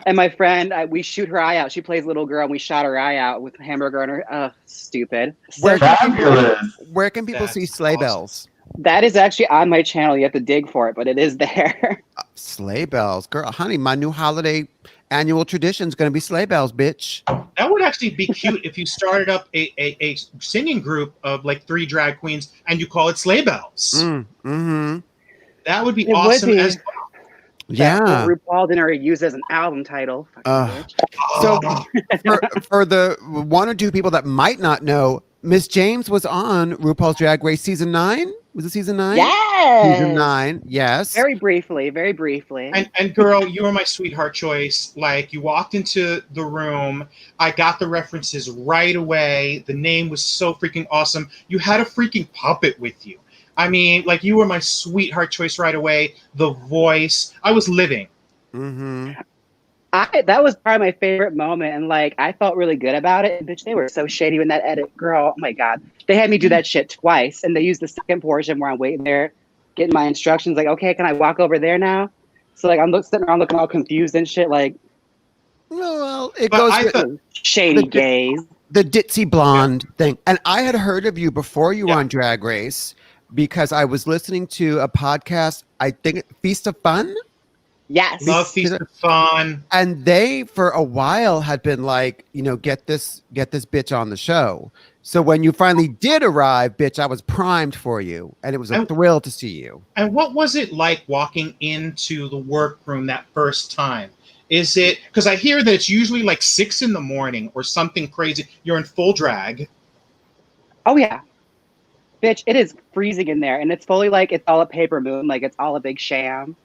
And my friend, we shoot her eye out. She plays little girl, and we shot her eye out with a hamburger on her. Stupid. Where So can people, Fabulous. where can people see That's sleigh awesome. bells? that is actually on my channel. You have to dig for it, but it is there. Sleigh bells, girl, honey. My new holiday annual tradition is going to be sleigh bells, bitch. That would actually be cute if you started up a singing group of like 3 drag queens and you call it Sleigh Bells. Mm-hmm. That would be It would awesome be. as well. Yeah. That RuPaul didn't already use as an album title. Fucking bitch. So Oh, for the 1 or 2 people that might not know, Miss James was on RuPaul's Drag Race season 9. Was it season 9? Yes. Season 9. Yes. Very briefly, very briefly. and girl, you were my sweetheart choice. Like you walked into the room, I got the references right away. The name was so freaking awesome. You had a freaking puppet with you. I mean, like you were my sweetheart choice right away. The voice, I was living. Mm-hmm. That was probably my favorite moment, and like I felt really good about it. Bitch, they were so shady in that edit, girl. Oh my god, they had me do that shit twice, and they used the second portion where I'm waiting there, getting my instructions. Like, okay, can I walk over there now? So like I'm sitting around looking all confused and shit, like Well, it But goes I with thought, shady The- gays. the ditzy blonde thing. And I had heard of you before you were Yeah. on Drag Race because I was listening to a podcast, I think Feast of Fun. Yes. love Feast of Fun. And they for a while had been like, get this bitch on the show. So when you finally did arrive, bitch, I was primed for you, and it was a And- thrill to see you. And what was it like walking into the workroom that first time? Is it because I hear that it's usually like 6 in the morning or something crazy? You're in full drag. Oh yeah. Bitch, it is freezing in there, and it's fully like it's all a paper moon, like it's all a big sham.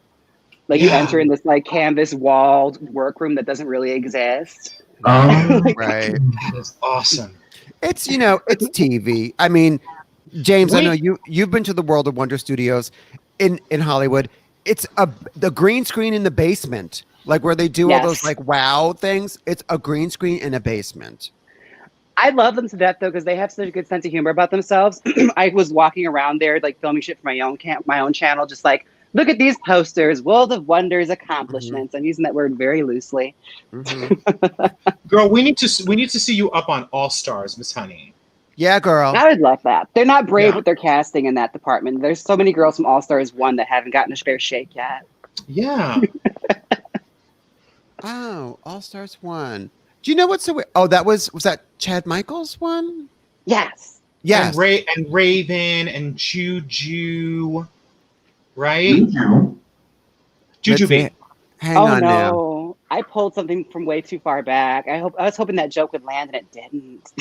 Like you Yeah. enter in this like canvas walled workroom that doesn't really exist. Right. That is awesome. It's it's TV. I mean, James, I Wait. know you've been to the World of Wonder Studios in Hollywood. It's the green screen in the basement, like where they do all those Yes. like wow things. It's a green screen in a basement. I love them to death though because they have such a good sense of humor about themselves. I was walking around there like filming shit for my own channel, just like look at these posters, World of Wonders accomplishments. I'm using that word very loosely. Mhm. Girl, we need to see you up on All Stars, Miss Honey. Yeah, girl. I would love that. They're not brave Yeah. with their casting in that department. There's so many girls from All Stars 1 that haven't gotten a fair shake yet. Yeah. Oh, All Stars 1. Do you know what's so weird? Oh, was that Chad Michaels one? Yes. Yes. And Raven and Juju, right? Juju. Juju Let's see. B. Hang Oh on now. no. I pulled something from way too far back. I was hoping that joke would land and it didn't.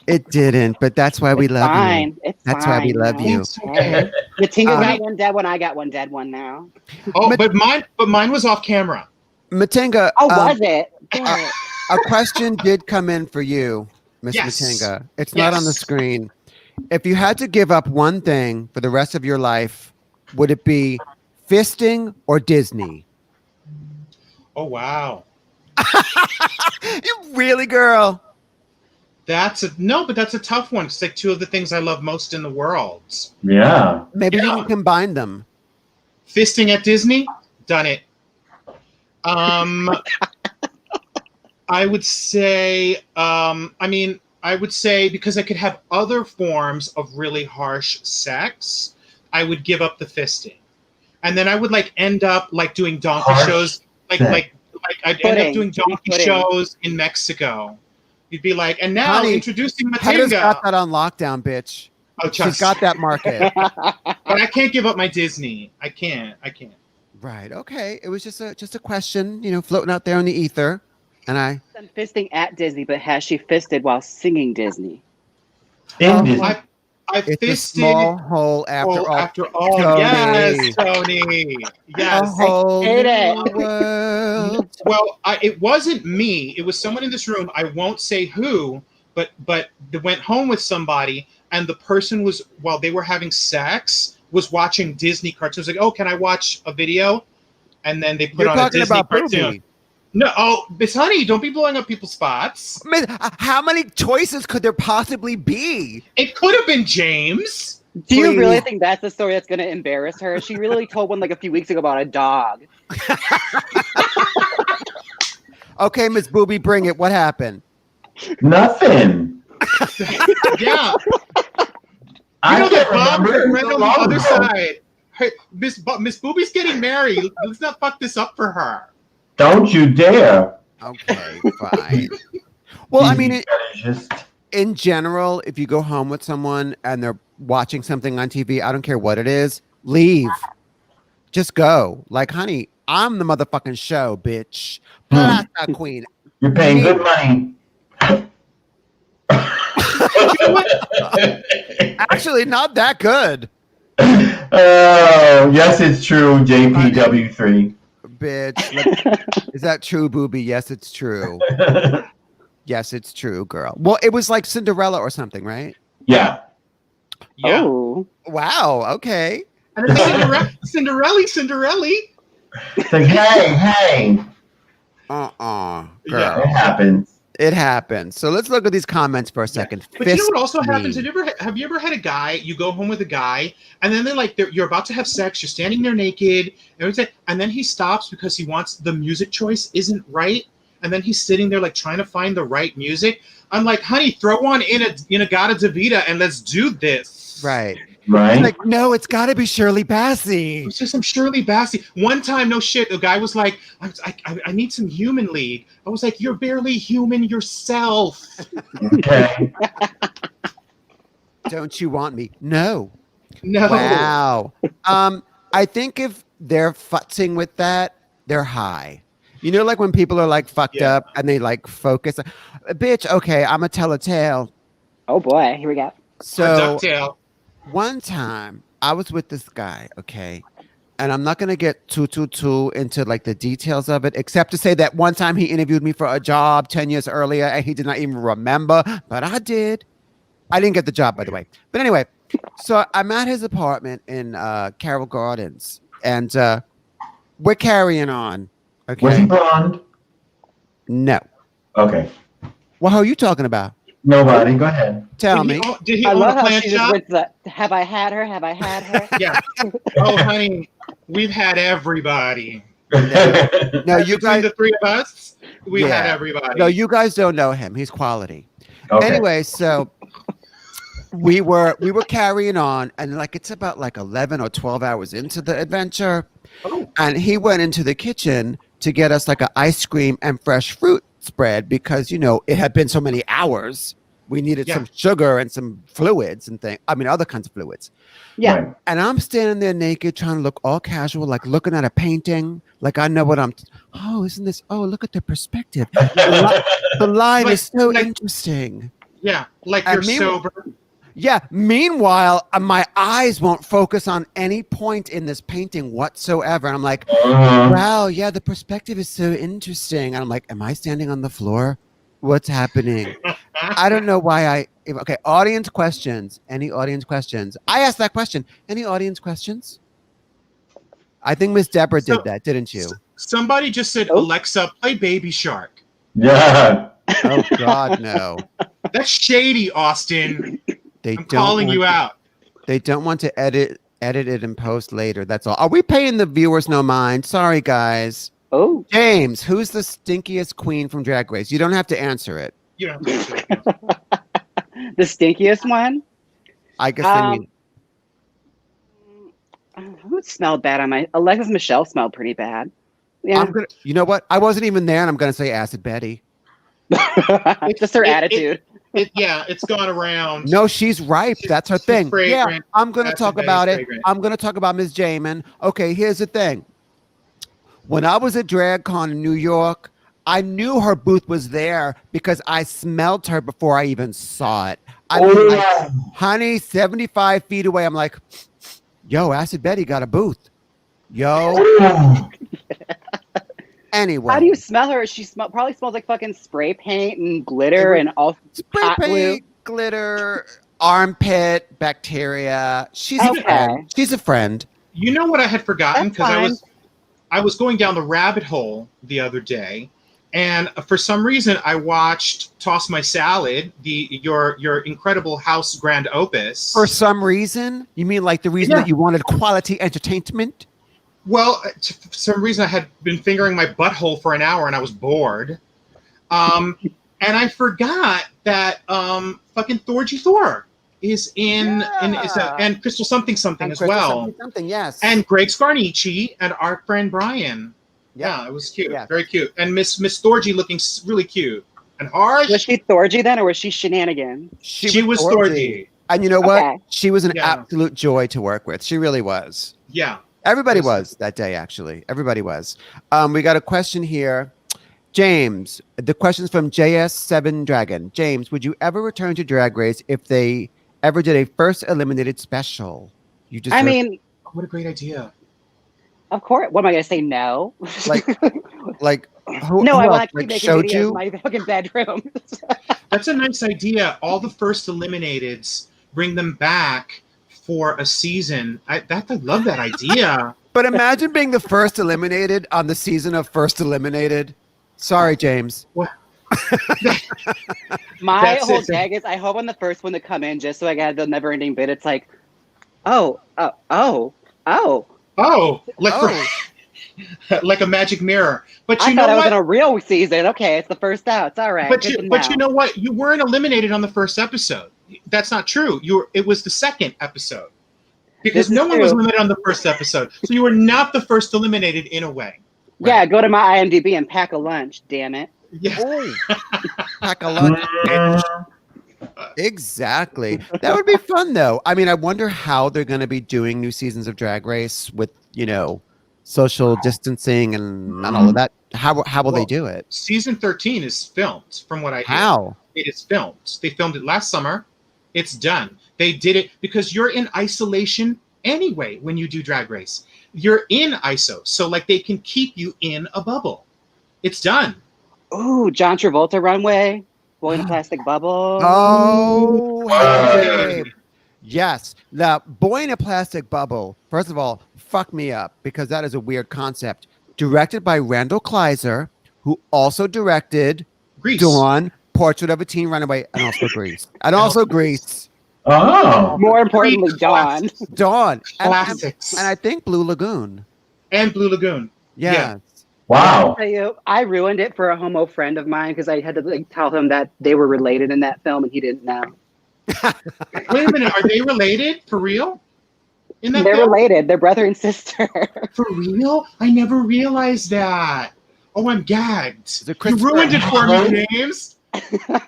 It didn't, but that's why we love fine. you. It's That's fine. why we love you. It's okay. Matinga Um, got one dead one. I got one dead one now. Oh, but mine was off camera. Matinga. Oh, was it? Good. A question did come in for you, Miss Yes. Matinga. It's not on the Yes. screen. If you had to give up one thing for the rest of your life, would it be fisting or Disney? Oh wow. You really, girl? That's a tough one. It's like 2 of the things I love most in the world. Yeah. Maybe you Yeah. can combine them. Fisting at Disney, done it. I would say, I would say because I could have other forms of really harsh sex, I would give up the fisting, and then I would like end up like doing donkey Harsh shows, like sex. I'd end up Pudding. doing donkey Pudding. shows in Mexico. You'd be like, and now Honey, introducing Heather's got Matinga. that on lockdown, bitch. Oh, She's trust. got that market. But I can't give up my Disney. I can't. Right. Okay. It was just a question, floating out there in the ether. And I I'm fisting at Disney, but has she fisted while singing Disney? In Disney. I've it's a fisted. small hole after all. After all, Tony. yes, Tony, A yes. whole hate new it. world. Well, it wasn't me. It was someone in this room. I won't say who, but they went home with somebody, and the person was, while they were having sex, was watching Disney cartoons. Like, oh, can I watch a video? And then they put You're on a talking Disney about cartoon. Booby. No, oh, Miss Honey, don't be blowing up people's spots. I mean, how many choices could there possibly be? It could have been James. Do you really Please. think that's the story that's going to embarrass her? She really told one like a few weeks ago about a dog. Okay, Miss Booby, bring it. What happened? Nothing. Yeah. I You know can't that Bob remember. her It was friend so on the long other ago. side. Hey, Miss Booby's getting married. Let's not fuck this up for her. Don't you dare. Okay, fine. Well, I mean, just in general, if you go home with someone and they're watching something on TV, I don't care what it is, leave. Just go. Like, honey, I'm the motherfucking show, bitch. Plaza Queen. you're paying Me. good money. You know what? Actually, not that good. Oh, yes, it's true. JPW3. Bitch. Is that true, Booby? Yes, it's true. Yes, it's true, girl. Well, it was like Cinderella or something, right? Yeah. Yeah. Oh. Wow. Okay. And it's Cinderella. It's like, hey. Girl. Yeah. It happens. It happens. So let's look at these comments for a second. But you know what also Fist happens? me. Have you ever had a guy? You go home with a guy, and then you're about to have sex. You're standing there naked, and then he stops because he wants the music choice isn't right, and then he's sitting there like trying to find the right music. I'm like, honey, throw on in a Gata Davida and let's do this. Right. Right. It's like, no, it's got to be Shirley Bassey. It's just some Shirley Bassey. One time, no shit, the guy was like, I need some human lead. I was like, you're barely human yourself. Okay. Don't you want me? No. No. Wow. I think if they're futzing with that, they're high. You know, like when people are like fucked up and they like focus. Bitch, okay, I'm gonna tell a tale. Oh boy, here we go. So ducktail. One time I was with this guy, okay, and I'm not gonna get too into like the details of it, except to say that one time he interviewed me for a job 10 years earlier and he did not even remember, but I did. I didn't get the job, by the way. But anyway, so I'm at his apartment in Carroll Gardens, and we're carrying on. Okay. Was he blonde? No. Okay. What are you talking about? Nobody. Go ahead. Tell me. Did he I own love a how plant she just shop? went to the, have I had her? Have I had her? Yeah. Oh, honey, we've had everybody. No, you Between guys. the three of us, we had Yeah. everybody. No, you guys don't know him. He's quality. Okay. Anyway, so we were carrying on, and like it's about like 11 or 12 hours into the adventure, and he went into the kitchen to get us like an ice cream and fresh fruit spread because it had been so many hours. We needed some sugar and some fluids and other kinds of fluids. Yeah. Right. And I'm standing there naked, trying to look all casual, like looking at a painting, like I know what I'm. Isn't this? Oh, look at the perspective. The line is so interesting. Yeah, like And you're sober. Yeah. Meanwhile, my eyes won't focus on any point in this painting whatsoever. And I'm like, wow, yeah, the perspective is so interesting. And I'm like, am I standing on the floor? What's happening? I don't know why okay, audience questions. Any audience questions? I asked that question. Any audience questions? I think Miss Deborah did that, didn't you? Somebody just said, Alexa, play Baby Shark. Yeah. Oh, God, no. That's shady, Austin. I'm calling you out. They don't want to edit it and post later. That's all. Are we paying the viewers no mind? Sorry, guys. Oh. James, who's the stinkiest queen from Drag Race? You don't have to answer it. You don't have to answer it. The stinkiest one? I guess they mean. Who smelled bad on my... Alexis Michelle smelled pretty bad. Yeah. You know what? I wasn't even there, and I'm going to say Acid Betty. It's just her attitude. It's gone around. No, she's ripe. That's her thing. Yeah, fragrant. I'm going to talk Betty's about it. fragrant. I'm going to talk about Ms. Jaymes. Okay, here's the thing. When I was at DragCon in New York, I knew her booth was there because I smelled her before I even saw it. I mean, like, honey, 75 feet away, I'm like, yo, Acid Betty got a booth. Yo. Anyway. How do you smell her? She probably smells like fucking spray paint and glitter and all spray hot glue. paint, glitter, armpit, bacteria. She's a friend. She's a friend. You know what I had forgotten? That's fine. I was going down the rabbit hole the other day, and for some reason I watched Toss My Salad, your incredible house grand opus. For some reason? You mean like the reason that you wanted quality entertainment? Well, for some reason I had been fingering my butthole for an hour and I was bored. And I forgot that fucking Thorgy Thor is and Crystal something And as Crystal well. something, yes. And Greg Scarnici and our friend Brian. Yeah, it was cute. Yes. Very cute. And Miss Thorgy looking really cute. And harsh. Was she Thorgy then, or was she shenanigans? She was Thorgy. And you know what? Okay. She was an absolute joy to work with. She really was. Yeah. Everybody was that day, actually. Everybody was. We got a question here. James, the question's from JS7 Dragon. James, would you ever return to Drag Race if they ever did a first eliminated special? You just I mean, what a great idea. Of course. What am I gonna say? No. Like who, no, who I else? want to keep Like making videos Shoju? in my fucking bedroom. That's a nice idea. All the first eliminateds, bring them back for a season. I love that idea. But imagine being the first eliminated on the season of First Eliminated. Sorry, James. What? My whole gag is I hope I'm the first one to come in just so I got the never ending bit. It's like, like a magic mirror. But I you thought know I was what? in a real season. Okay, it's the first out. It's all right. But you know what? You weren't eliminated on the first episode. That's not true. It was the second episode. Because no one was eliminated on the first episode. So you were not the first eliminated in a way. Yeah, go to my IMDb and pack a lunch, damn it. Yeah. Pack a lunch, bitch. Exactly. That would be fun, though. I mean, I wonder how they're going to be doing new seasons of Drag Race with, social distancing and all of that. How will they do it? Season 13 is filmed, from what I hear. How? It is filmed. They filmed it last summer. It's done. They did it because you're in isolation anyway when you do Drag Race. You're in ISO, so they can keep you in a bubble. It's done. Ooh, John Travolta runway, boy in a plastic bubble. Oh, hey. Yes. The boy in a plastic bubble, first of all, fuck me up because that is a weird concept. Directed by Randall Kleiser, who also directed Grease. Dawn, Portrait of a Teen Runaway, and also Grease. Grease. Oh. More importantly, Dawn. Classics. And I think Blue Lagoon. And Blue Lagoon. Yes. Yeah. Wow. I'll tell you, I ruined it for a homo friend of mine because I had to tell him that they were related in that film and he didn't know. Wait a minute, are they related for real? They're related. They're brother and sister. For real? I never realized that. Oh, I'm gagged. You ruined it for me, James.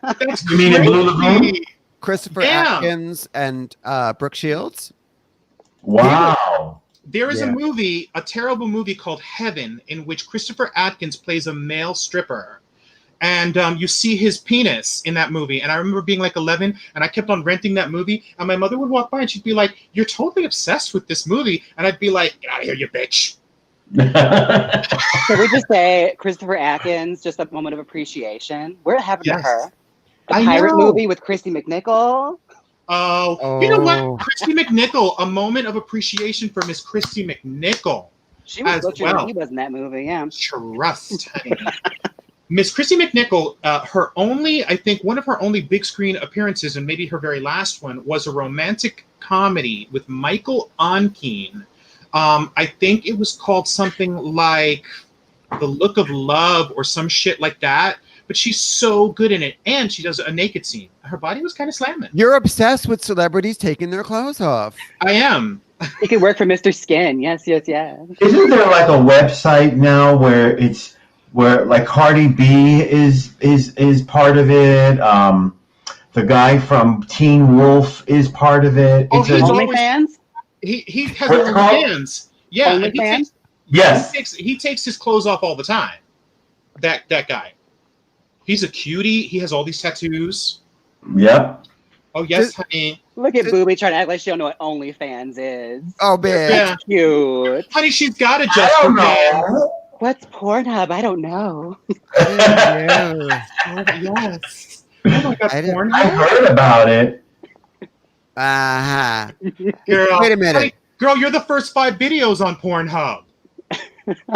That's You mean in Blue Lagoon? Christopher Atkins and Brooke Shields. Wow. There is a movie, a terrible movie called Heaven, in which Christopher Atkins plays a male stripper. And you see his penis in that movie. And I remember being 11, and I kept on renting that movie. And my mother would walk by, and she'd be like, "You're totally obsessed with this movie." And I'd be like, "Get out of here, you bitch." Can we just say Christopher Atkins, just a moment of appreciation? What happened to her? The pirate movie with Christy McNichol. Oh, you know what? Christy McNichol, a moment of appreciation for Miss Christy McNichol. She was butchered when he was in that movie, yeah. Trust, honey. Miss Christy McNichol, I think one of her only big screen appearances, and maybe her very last one, was a romantic comedy with Michael Onkeen. I think it was called something like The Look of Love or some shit like that. But she's so good in it, and she does a naked scene. Her body was kind of slamming. You're obsessed with celebrities taking their clothes off. I am. He could work for Mr. Skin. Yes. Isn't there a website now where Cardi B is part of it? The guy from Teen Wolf is part of it. Oh, he's OnlyFans? He has OnlyFans. Yeah. OnlyFans? He takes his clothes off all the time. That guy. He's a cutie. He has all these tattoos. Yep. Oh, yes, honey. Look at Booby trying to act like she don't know what OnlyFans is. Oh, bitch. Yeah. Cute. Honey, she's got it just for fans. What's Pornhub? I don't know. Yes. Oh, my God, Pornhub? I heard about it. Uh-huh. Girl, Wait a minute. honey, girl, you're the first 5 videos on Pornhub.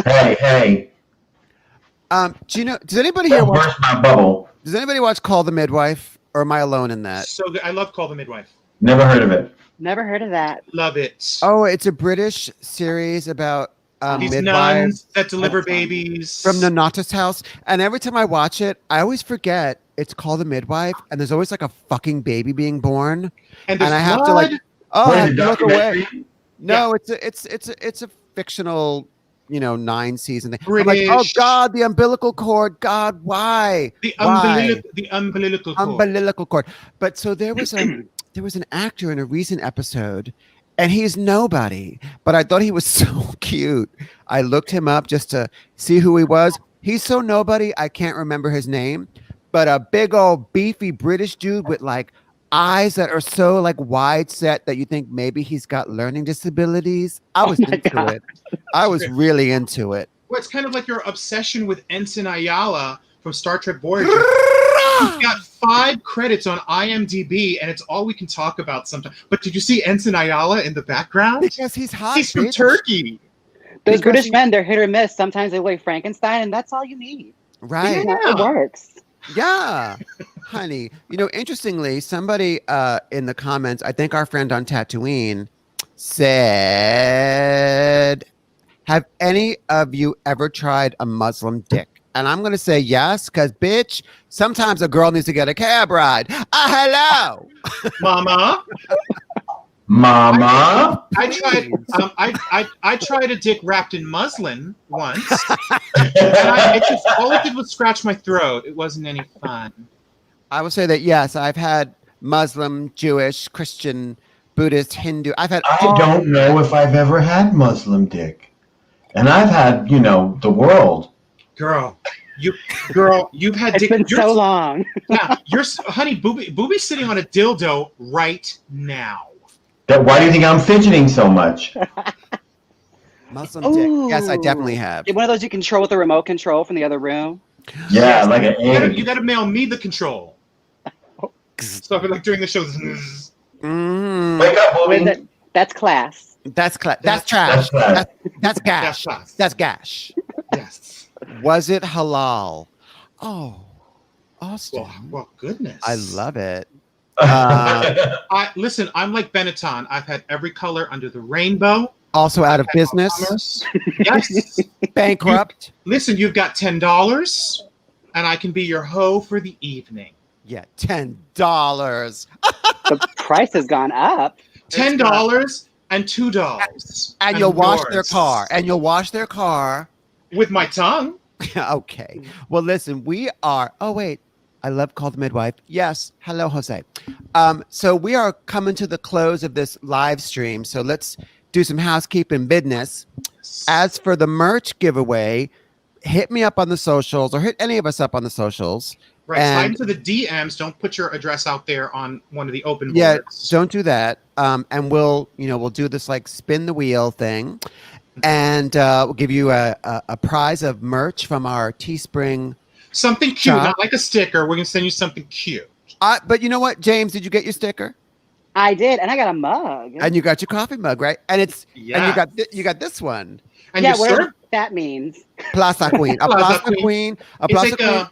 Hey. Does anybody here watch Burst my bubble. Does anybody watch Call the Midwife, or am I alone in that? So good. I love Call the Midwife. Never heard of it. Never heard of that. Love it. Oh, it's a British series about These midwife nuns that deliver That's fun. babies. from Nonata's house. And every time I watch it, I always forget it's called The Midwife, and there's always like a fucking baby being born. And there's I have to blood. like, oh, I What have is to it, look away. documentary? No, it's a fictional, 9-season thing. I'm like, oh British. God, the umbilical cord. God, why? The Why? umbilical cord. Umbilical cord. But so there was an actor in a recent episode, and he's nobody, but I thought he was so cute. I looked him up just to see who he was. He's so nobody, I can't remember his name, but a big old beefy British dude with like eyes that are so like wide set that you think maybe he's got learning disabilities. I was my into God. it. I was really into it. Well, it's kind of like your obsession with Ensign Ayala from Star Trek Voyager. He's got 5 credits on IMDb, and it's all we can talk about sometimes. But did you see Ensign Ayala in the background? Because he's hot. He's from bitch. Turkey. Those Because British he- men, they're hit or miss. Sometimes they play Frankenstein, and that's all you need. Right. It works. Yeah, honey. Interestingly, somebody in the comments, I think our friend on Tatooine, said, have any of you ever tried a Muslim dick? And I'm going to say yes, because, bitch, sometimes a girl needs to get a cab ride. Hello. Mama. Mama? I tried. I tried a dick wrapped in muslin once, and all it did was scratch my throat. It wasn't any fun. I will say that, yes, I've had Muslim, Jewish, Christian, Buddhist, Hindu. I've had. I don't know if I've ever had Muslim dick. And I've had, the world. Girl, you've had It's dick. been so long. Yeah, honey, Booby's sitting on a dildo right now. Why do you think I'm fidgeting so much? Muslim dick. Yes, I definitely have. One of those you control with a remote control from the other room. Yeah, like an egg. You gotta mail me the control. So I feel like during the show. Wake up, Booby. That's class. That's class. That's trash. That's gash. That's gash. Yes. Was it halal? Oh, Austin. Well, goodness. I love it. Listen, I'm like Benetton. I've had every color under the rainbow. Also out of business. Yes. Bankrupt. Listen, you've got $10, and I can be your hoe for the evening. Yeah, $10. The price has gone up. $10 and $2. And you'll wash their car. And you'll wash their car. With my tongue. Okay. Well, listen, we are. Oh, wait. I love Call the Midwife. Yes. Hello, Jose. So we are coming to the close of this live stream. So let's do some housekeeping business. As for the merch giveaway, hit me up on the socials or hit any of us up on the socials. Right. Slide into the DMs. Don't put your address out there on one of the open boards. Yeah, don't do that. And we'll do this like spin the wheel thing. And we'll give you a prize of merch from our Teespring. Something cute, not like a sticker. We're going to send you something cute. But you know what, James? Did you get your sticker? I did, and I got a mug. And you got your coffee mug, right? And it's yeah. And you got this one. And yeah, whatever that means. Plaza Queen. A Plaza Queen. A Plaza Queen.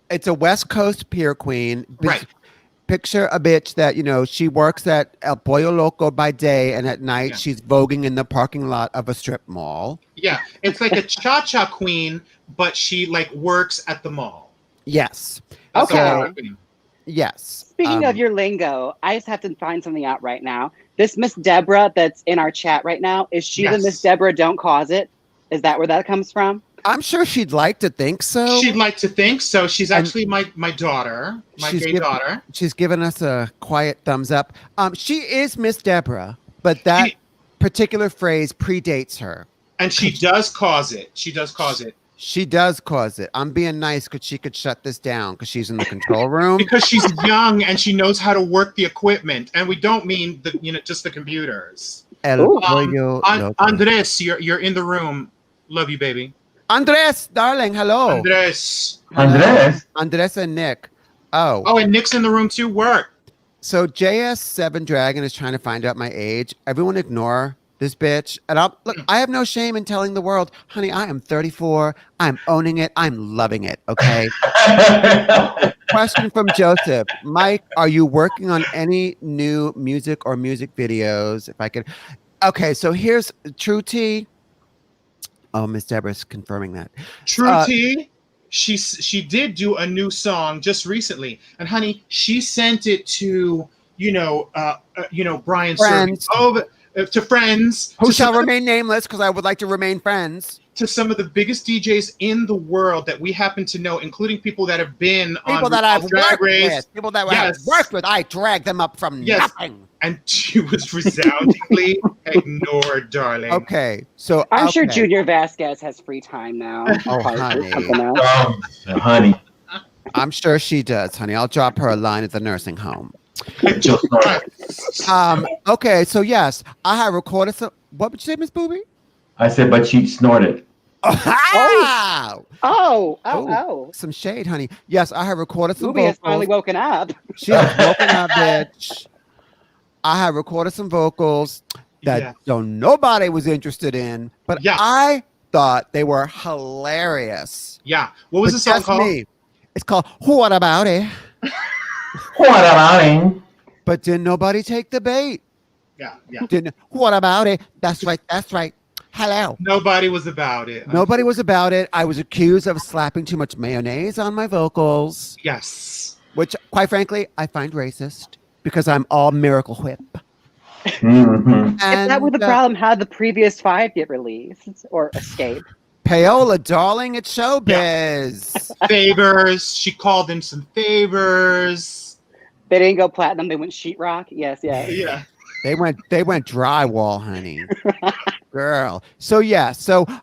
It's a West Coast pier queen. Right. Picture a bitch that, she works at El Pollo Loco by day, and at night she's voguing in the parking lot of a strip mall. Yeah, it's like a cha-cha queen, but she works at the mall. Yes. That's okay. Yes. Speaking of your lingo, I just have to find something out right now. This Miss Deborah that's in our chat right now, is she the Miss Deborah Don't Cause It? Is that where that comes from? I'm sure she'd like to think so. She'd like to think so. She's actually my daughter, my gay daughter. She's given us a quiet thumbs up. She is Miss Deborah, but that particular phrase predates her. And she does cause it. She does cause it. She does cause it. I'm being nice because she could shut this down because she's in the control room. Because she's young and she knows how to work the equipment. And we don't mean just the computers. Andres, you're in the room. Love you, baby. Andres, darling, hello. Andres. Andres and Nick. Oh, and Nick's in the room too. Work. So JS7 Dragon is trying to find out my age. Everyone ignore this bitch. And I have no shame in telling the world, honey, I am 34. I'm owning it. I'm loving it. Okay. Question from Joseph. Mike, are you working on any new music or music videos? If I could. Okay. So here's true tea. Oh, Miss Deborah's confirming that. True T, she did do a new song just recently, and honey, she sent it to Brian Friends. To friends Who shall remain nameless, because I would like to remain friends. To some of the biggest DJs in the world that we happen to know, inclling people that have been people on that I've Drag worked Race. with, people that I've worked with. I dragged them up from nothing. And she was resoundingly ignored, darling. Okay, so I'm sure Junior Vasquez has free time now. Oh, honey. Honey. I'm sure she does, honey. I'll drop her a line at the nursing home. Okay, so yes, I have recorded some. What would you say, Miss Booby? I said, but she snorted. Oh. Some shade, honey. Yes, I have recorded some Booby vocals. has finally woken up. She has woken up, bitch. I have recorded some vocals that nobody was interested in, but I thought they were hilarious. Yeah. What was the song called? Me. It's called What About It? What about it? But didn't nobody take the bait? Yeah. What about it? That's right. Hello. Nobody was about it. Nobody was about it. I was accused of slapping too much mayonnaise on my vocals. Yes. Which, quite frankly, I find racist because I'm all Miracle Whip. Mm-hmm. If that were the problem, how did the previous 5 get released or escape? Paola, darling, it's showbiz. Favors. She called in some favors. They didn't go platinum. They went sheetrock. Yes. Yeah. They went drywall, honey. Girl. So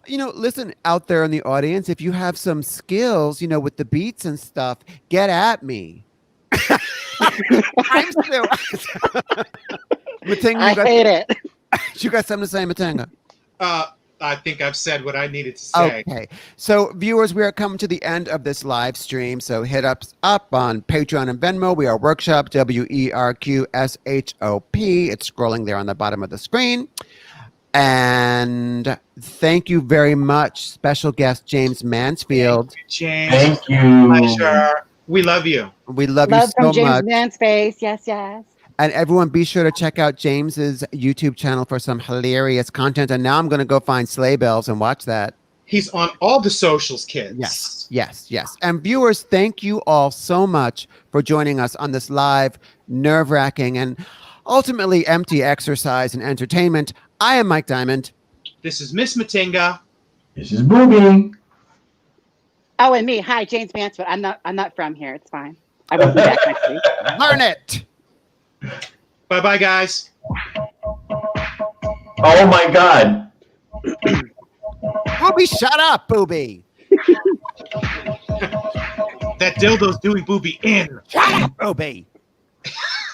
listen out there in the audience, if you have some skills, with the beats and stuff, get at me. I'm still Matinga, I hate it. You got something to say, Matinga? I think I've said what I needed to say. Okay. So, viewers, we are coming to the end of this live stream. So, hit us up on Patreon and Venmo. We are Workshop, WERQSHOP. It's scrolling there on the bottom of the screen. And thank you very much, special guest Jaymes Mansfield. Thank you, James. Thank you. Pleasure. We love you. We love you so from Jaymes much. Mansfield. Yes. And everyone, be sure to check out James's YouTube channel for some hilarious content. And now I'm going to go find Sleigh Bells and watch that. He's on all the socials, kids. Yes. And viewers, thank you all so much for joining us on this live, nerve-wracking, and ultimately empty exercise and entertainment. I am Mike Diamond. This is Miss Matinga. This is Booby. Oh, and me. Hi, Jaymes Mansfield. I'm not from here. It's fine. I will be back next week. Learn it. Bye-bye, guys. Oh, my God. Booby, shut up, Booby. That dildo's doing Booby in. Shut up, Booby.